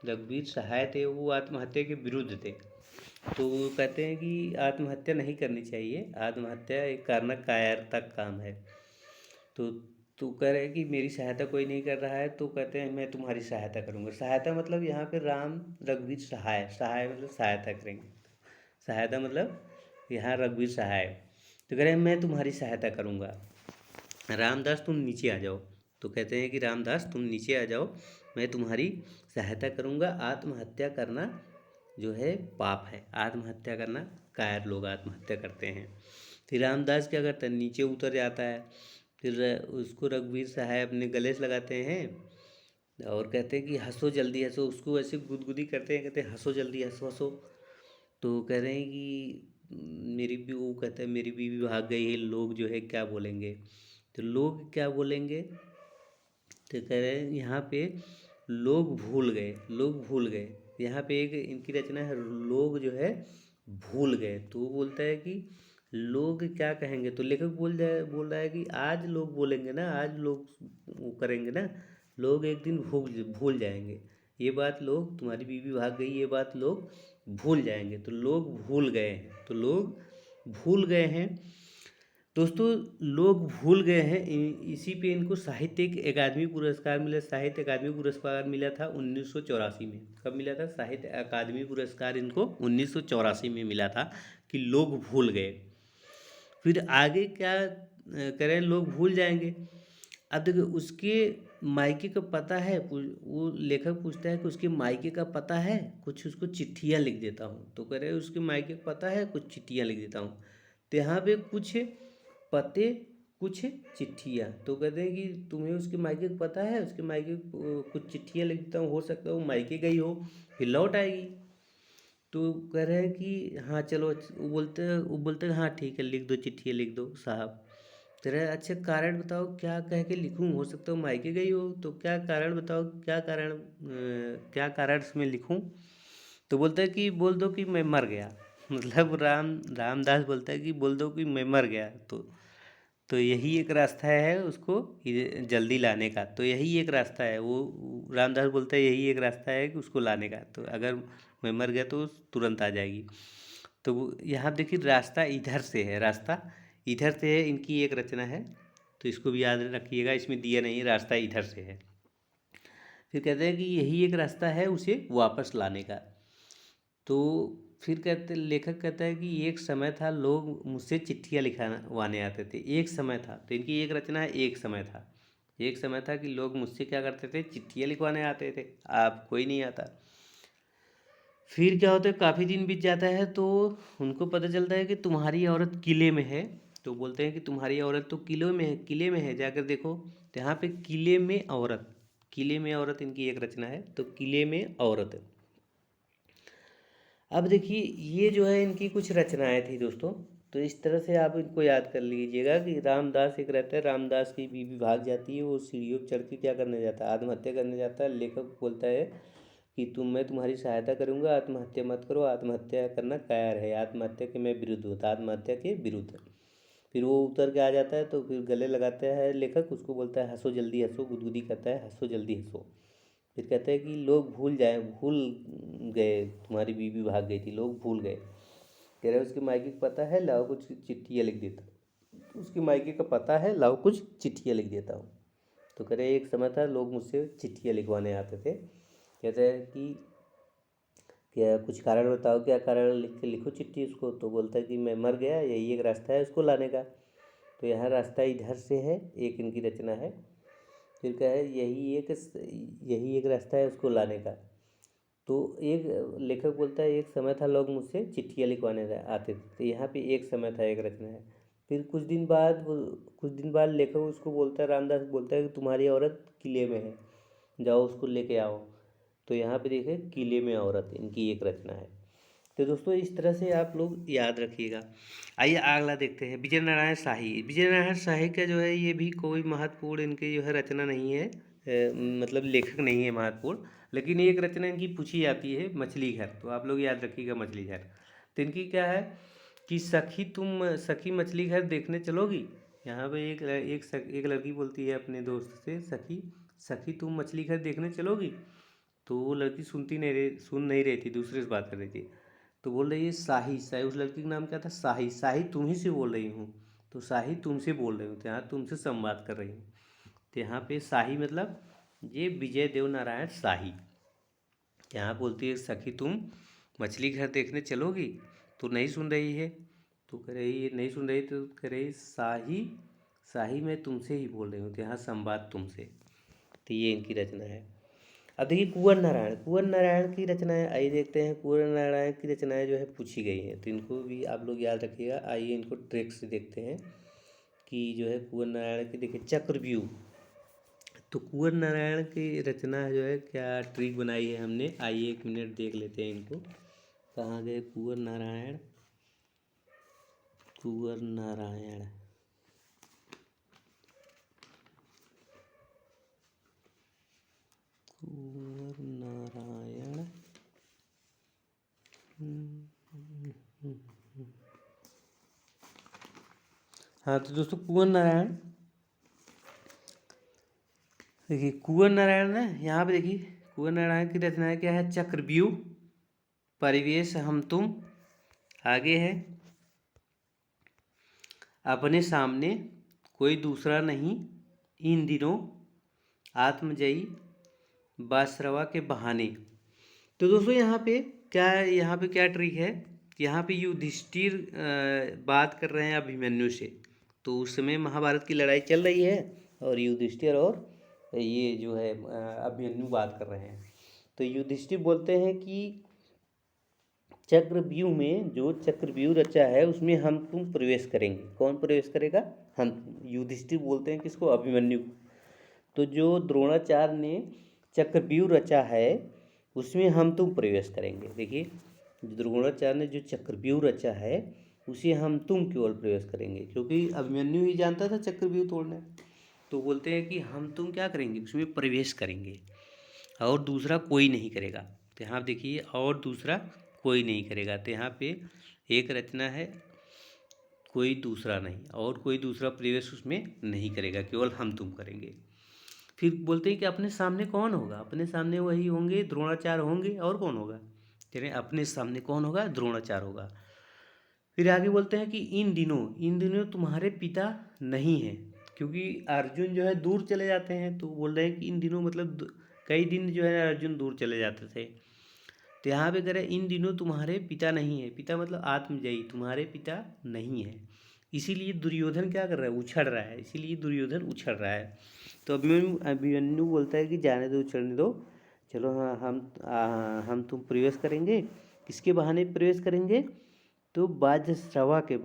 रघुवीर सहाय थे, वो आत्महत्या के विरुद्ध थे। तो वो कहते हैं कि आत्महत्या नहीं करनी चाहिए, आत्महत्या एक करना कायरता का काम है। तो कह रहे हैं कि मेरी सहायता कोई नहीं कर रहा है, तो कहते हैं मैं तुम्हारी सहायता करूँगा। सहायता मतलब यहाँ पे राम रघुवीर सहाय, सहाय मतलब सहायता करेंगे, सहायता मतलब यहाँ रघुवीर सहाय। तो कह रहे हैं मैं तुम्हारी सहायता करूँगा, रामदास तुम नीचे आ जाओ। तो कहते हैं कि रामदास तुम नीचे आ जाओ, मैं तुम्हारी सहायता करूँगा। आत्महत्या करना जो है पाप है, आत्महत्या करना, कायर लोग आत्महत्या करते हैं। फिर रामदास क्या करता है, नीचे उतर जाता है। फिर उसको रघुवीर सहाय अपने गले से लगाते हैं और कहते हैं कि हंसो जल्दी हंसो, उसको ऐसे गुदगुदी करते हैं, कहते हैं हंसो जल्दी हंसो हंसो। तो कह रहे हैं कि मेरी भी, वो कहता है मेरी बीवी भाग गई है, लोग जो है क्या बोलेंगे। तो लोग क्या बोलेंगे, तो कह रहे हैं यहाँ पे लोग भूल गए, लोग भूल गए। यहाँ पे एक इनकी रचना है, लोग जो है भूल गए। तो वो बोलता है कि लोग क्या कहेंगे, तो लेखक बोल रहा है कि आज लोग बोलेंगे ना, आज लोग वो करेंगे ना, लोग एक दिन भूल जाएंगे ये बात, लोग तुम्हारी बीवी भाग गई ये बात लोग भूल जाएंगे। तो लोग भूल गए हैं, तो लोग भूल गए हैं। दोस्तों लोग भूल गए हैं, इसी पे इनको साहित्यिक अकादमी पुरस्कार मिला, साहित्य अकादमी पुरस्कार मिला था 1984 में। कब मिला था, साहित्य अकादमी पुरस्कार इनको 1984 में मिला था, कि लोग भूल गए। फिर आगे क्या करें, लोग भूल जाएंगे। अब देखिए उसके मायके का पता है, वो लेखक पूछता है कि उसके मायके का पता है, कुछ उसको चिट्ठियाँ लिख देता हूँ। तो कह रहे उसके मायके का पता है, कुछ चिट्ठियाँ लिख देता हूँ। तो यहाँ पे कुछ पते कुछ चिट्ठियाँ, तो कहते हैं कि तुम्हें उसके मायके का पता है, उसके मायके कुछ चिट्ठियाँ लिख देता हूँ, हो सकता है वो मायके गई हो, फिर लौट आएगी। तो कह रहे हैं कि हाँ चलो, वो बोलते हैं हाँ ठीक है, लिख दो चिट्ठियाँ लिख दो साहब। तेरा अच्छा कारण बताओ, क्या कह के लिखूं, हो सकता हो मायके गई हो, तो क्या कारण बताओ, क्या कारण इसमें लिखूं। तो बोलता है कि बोल दो कि मैं मर गया। मतलब रामदास बोलता है कि बोल दो कि मैं मर गया। तो यही एक रास्ता है उसको जल्दी लाने का, तो यही एक रास्ता है, वो रामदास बोलता है यही एक रास्ता है कि उसको लाने का, तो अगर मैं मर गया तो तुरंत आ जाएगी। तो यहाँ देखिए रास्ता इधर से है, रास्ता इधर से है, इनकी एक रचना है, तो इसको भी याद रखिएगा, इसमें दिया नहीं है, रास्ता इधर से है। फिर कहते हैं कि यही एक रास्ता है उसे वापस लाने का। तो फिर लेखक कहता है कि एक समय था लोग मुझसे चिट्ठियाँ लिखवाने आते थे, एक समय था। तो इनकी एक रचना है, एक समय था। एक समय था कि लोग मुझसे क्या करते थे, चिट्ठियाँ लिखवाने आते थे, अब कोई नहीं आता। फिर क्या होता है, काफ़ी दिन बीत जाता है, तो उनको पता चलता है कि तुम्हारी औरत किले में है। तो बोलते हैं कि तुम्हारी औरत तो किले में है, जाकर देखो। तो यहाँ पे किले में औरत, किले में औरत इनकी एक रचना है, तो किले में औरत। अब देखिए ये जो है इनकी कुछ रचनाएं थी दोस्तों। तो इस तरह से आप इनको याद कर लीजिएगा कि रामदास एक रहता है, रामदास की बीवी भाग जाती है, वो सीढ़ियों पर चढ़ के क्या करने जाता है, आत्महत्या करने जाता है। लेखक बोलता है कि मैं तुम्हारी सहायता करूँगा, आत्महत्या मत करो, आत्महत्या करना कायर है, आत्महत्या के मैं विरुद्ध होता, आत्महत्या के विरुद्ध। फिर वो उतर के आ जाता है, तो फिर गले लगाता है लेखक, उसको बोलता है हंसो जल्दी हंसो, गुदगुदी करता है हंसो जल्दी हंसो। फिर कहते हैं कि लोग भूल गए, तुम्हारी बीवी भाग गई थी, लोग भूल गए। कह रहे उसके मायके का पता है, लाओ कुछ चिट्ठियाँ लिख देता, उसके मायके का पता है, लाओ कुछ चिट्ठियाँ लिख देता हूँ। तो कह रहे एक समय था लोग मुझसे चिट्ठियाँ लिखवाने आते थे। कहते हैं कि क्या कुछ कारण बताओ, क्या कारण लिख के लिखो चिट्ठी उसको। तो बोलता है कि मैं मर गया, यही एक रास्ता है उसको लाने का। तो यहाँ रास्ता इधर से है, एक इनकी रचना है। फिर क्या है, यही एक रास्ता है उसको लाने का। तो एक लेखक बोलता है एक समय था लोग मुझसे चिट्ठियाँ लिखवाने आते थे। तो यहाँ पे एक समय था एक रचना है। फिर कुछ दिन बाद लेखक उसको बोलता है, रामदास बोलता है कि तुम्हारी औरत किले में है, जाओ उसको लेके आओ। तो यहाँ पे देखिए किले में औरत इनकी एक रचना है। तो दोस्तों इस तरह से आप लोग याद रखिएगा। आइए अगला देखते हैं, विजय नारायण शाही। विजय नारायण शाही का जो है ये भी कोई महत्वपूर्ण इनकी जो है रचना नहीं है, मतलब लेखक नहीं है महत्वपूर्ण, लेकिन एक रचना इनकी पूछी जाती है, मछली घर। तो आप लोग याद रखिएगा मछली घर। तो इनकी क्या है कि सखी मछली घर देखने चलोगी। यहाँ पे एक लड़की बोलती है अपने दोस्त से, सखी सखी तुम मछली घर देखने चलोगी। तो वो लड़की सुन नहीं रही थी, दूसरे से बात कर रही थी। तो बोल रही है साही साही, उस लड़की का नाम क्या था, साही साही तुम ही से बोल रही हूँ। तो साही तुमसे बोल रही हूँ, तो यहाँ तुमसे संवाद कर रही हूँ। तो यहाँ पे साही मतलब ये विजय देव नारायण साही। यहाँ बोलती है सखी तुम मछली घर देखने चलोगी। तो नहीं सुन रही है, तो कह रही है नहीं सुन रही, तो कह रही साही साही मैं तुमसे ही बोल रही हूँ। तो यहाँ संवाद तुमसे। तो ये इनकी रचना है। अब देखिए कुंवर नारायण की रचनाएं, आइए देखते हैं कुंवर नारायण की रचनाएं जो है पूछी गई हैं, तो इनको भी आप लोग याद रखिएगा। आइए इनको ट्रिक से देखते हैं कि जो है कुंवर नारायण की, देखिए चक्रव्यूह। तो कुंवर नारायण की रचना जो है क्या ट्रिक बनाई है हमने, आइए 1 मिनट देख लेते हैं इनको। कहाँ गए कुंवर नारायण, कुंवर नारायण, कुंवर नारायण। हाँ तो दोस्तों कुंवर नारायण, देखिए कुंवर नारायण ना, यहाँ पे देखिए कुंवर नारायण की रचना क्या है, चक्रव्यूह, परिवेश हम तुम, आगे है अपने सामने कोई दूसरा नहीं, इन दिनों आत्मजयी, बासरवा के बहाने। तो दोस्तों यहाँ पे क्या ट्रिक है, यहाँ पे युधिष्ठिर बात कर रहे हैं अभिमन्यु से। तो उस समय महाभारत की लड़ाई चल रही है और युधिष्ठिर और ये जो है अभिमन्यु बात कर रहे हैं। तो युधिष्ठिर बोलते हैं कि चक्रव्यूह में, जो चक्रव्यूह रचा है उसमें हम तुम प्रवेश करेंगे। कौन प्रवेश करेगा, हम। युधिष्ठिर बोलते हैं किसको, अभिमन्यु। तो जो द्रोणाचार्य ने चक्रव्यूह रचा है उसमें हम तुम प्रवेश करेंगे। देखिए द्रोणाचार्य ने जो चक्रव्यूह रचा है उसे हम तुम केवल प्रवेश करेंगे, क्योंकि अभिमन्यु ही जानता था चक्रव्यूह तोड़ना। तो बोलते हैं कि हम तुम क्या करेंगे, उसमें प्रवेश करेंगे और दूसरा कोई नहीं करेगा। तो यहाँ देखिए और दूसरा कोई नहीं करेगा। तो यहाँ पे एक रचना है कोई दूसरा नहीं, और कोई दूसरा प्रवेश उसमें नहीं करेगा, केवल हम तुम करेंगे। फिर बोलते हैं कि अपने सामने कौन होगा, अपने सामने वही होंगे द्रोणाचार्य होंगे, और कौन होगा, तेरे अपने सामने कौन होगा, द्रोणाचार्य होगा। फिर आगे बोलते हैं कि इन दिनों तुम्हारे पिता नहीं हैं, क्योंकि अर्जुन जो है दूर चले जाते हैं। तो बोल रहे हैं कि इन दिनों मतलब कई दिन जो है अर्जुन दूर चले जाते थे। तो यहाँ पे कह रहे इन दिनों तुम्हारे पिता नहीं है, पिता मतलब आत्मजयी, तुम्हारे पिता नहीं है, इसीलिए दुर्योधन क्या कर रहा है, उछड़ रहा है, इसीलिए दुर्योधन उछड़ रहा है। तो अभिमन्यु बोलता है कि जाने दो, उछड़ने दो, चलो हाँ हम तुम प्रवेश करेंगे। किसके बहाने प्रवेश करेंगे, तो बाज श्रवा के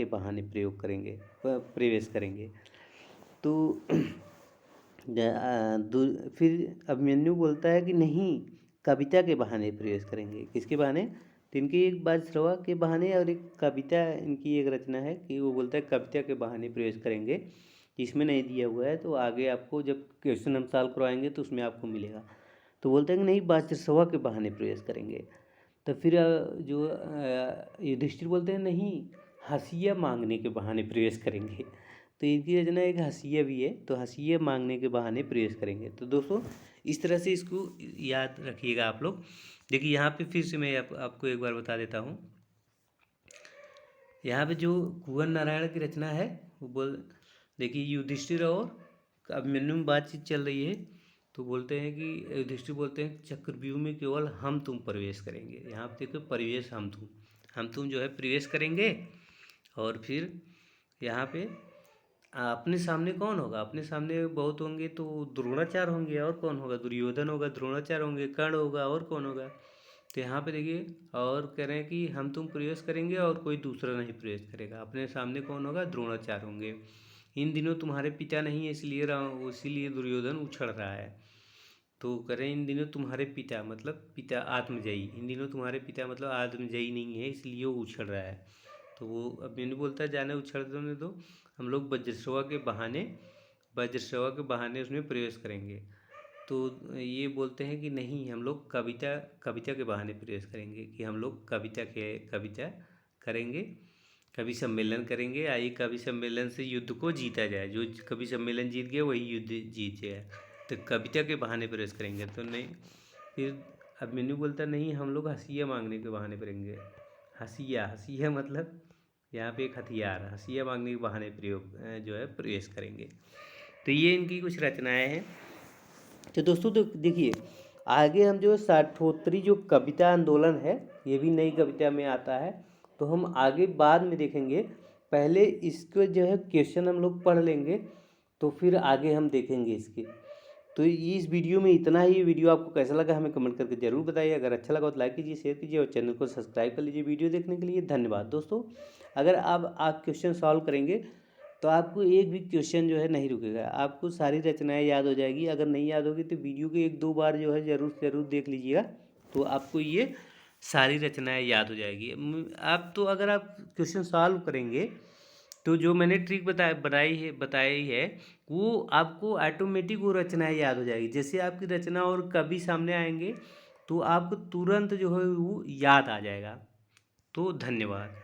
बहाने प्रयोग करेंगे, प्रवेश करेंगे। तो फिर अभिमन्यु बोलता है कि नहीं, कविता के बहाने प्रवेश करेंगे। किसके बहाने, तो इनकी एक बाजश्रवा के बहाने और एक कविता, इनकी एक रचना है कि वो बोलता है कविता के बहाने प्रवेश करेंगे। इसमें नहीं दिया हुआ है, तो आगे आपको जब क्वेश्चन हम सॉल्व करवाएंगे तो उसमें आपको मिलेगा। तो बोलते हैं कि नहीं, बाजश्रवा के बहाने प्रवेश करेंगे। तो फिर जो युधिष्ठिर बोलते हैं नहीं, हसिया मांगने के बहाने प्रवेश करेंगे। तो इनकी रचना एक हसिया भी है, तो हसिया मांगने के बहाने प्रवेश करेंगे। तो दोस्तों इस तरह से इसको याद रखिएगा आप लोग। देखिए यहाँ पे फिर से मैं आपको एक बार बता देता हूँ। यहाँ पे जो कुंवर नारायण की रचना है वो देखिए युधिष्ठिर और अभिमन्यु में बातचीत चल रही है। तो बोलते हैं कि युधिष्ठिर बोलते हैं चक्रव्यूह में केवल हम तुम प्रवेश करेंगे। यहाँ पे देखो प्रवेश हम तुम जो है प्रवेश करेंगे। और फिर यहाँ पे अपने सामने कौन होगा, अपने सामने बहुत होंगे, तो द्रोणाचार्य होंगे, और कौन होगा, दुर्योधन होगा, द्रोणाचार्य होंगे, कर्ण होगा, और कौन होगा। तो यहाँ पे देखिए और कह रहे हैं कि हम तुम प्रवेश करेंगे और कोई दूसरा नहीं प्रवेश करेगा। अपने सामने कौन होगा, द्रोणाचार्य होंगे। इन दिनों तुम्हारे पिता नहीं है, इसीलिए दुर्योधन उछड़ रहा है। तो करें इन दिनों तुम्हारे पिता मतलब पिता आत्मजयी, इन दिनों तुम्हारे पिता मतलब आत्मजयी नहीं है, इसलिए वो उछड़ रहा है। तो वो अब मैंने बोलता है जाने उछड़ दो, तो हम लोग वज्रश्रवा के बहाने उसमें प्रवेश करेंगे। तो ये बोलते हैं कि नहीं, हम लोग कविता के बहाने प्रवेश करेंगे, कि हम लोग कविता करेंगे। कवि सम्मेलन करेंगे, आइए कवि सम्मेलन से युद्ध को जीता जाए, जो कवि सम्मेलन जीत गया वही युद्ध जीत जाए। तो कविता के बहाने प्रवेश करेंगे तो नहीं, फिर अभिमन्यु बोलता नहीं हम लोग हसिया मांगने के बहाने करेंगे। हसिया, हसिया मतलब यहाँ पे एक हथियार, हसिया मांगने के बहाने प्रयोग जो है प्रवेश करेंगे। तो ये इनकी कुछ रचनाएं हैं। तो दोस्तों तो देखिए आगे हम जो साठोत्तरी जो कविता आंदोलन है ये भी नई कविता में आता है, तो हम आगे बाद में देखेंगे। पहले इसको जो है क्वेश्चन हम लोग पढ़ लेंगे, तो फिर आगे हम देखेंगे इसके। तो इस वीडियो में इतना ही। वीडियो आपको कैसा लगा हमें कमेंट करके ज़रूर बताइए। अगर अच्छा लगा तो लाइक कीजिए, शेयर कीजिए और चैनल को सब्सक्राइब कर लीजिए। वीडियो देखने के लिए धन्यवाद दोस्तों। अगर आप क्वेश्चन सॉल्व करेंगे तो आपको एक भी क्वेश्चन जो है नहीं रुकेगा, आपको सारी रचनाएं याद हो जाएगी। अगर नहीं याद होगी तो वीडियो के 1-2 बार जो है ज़रूर देख लीजिएगा, तो आपको ये सारी रचनाएं याद हो जाएगी। आप तो अगर आप क्वेश्चन सॉल्व करेंगे तो जो मैंने ट्रिक बताई है वो आपको ऑटोमेटिक वो रचनाएं याद हो जाएगी। जैसे आपकी रचना और कवि सामने आएंगे तो आपको तुरंत जो है वो याद आ जाएगा। तो धन्यवाद।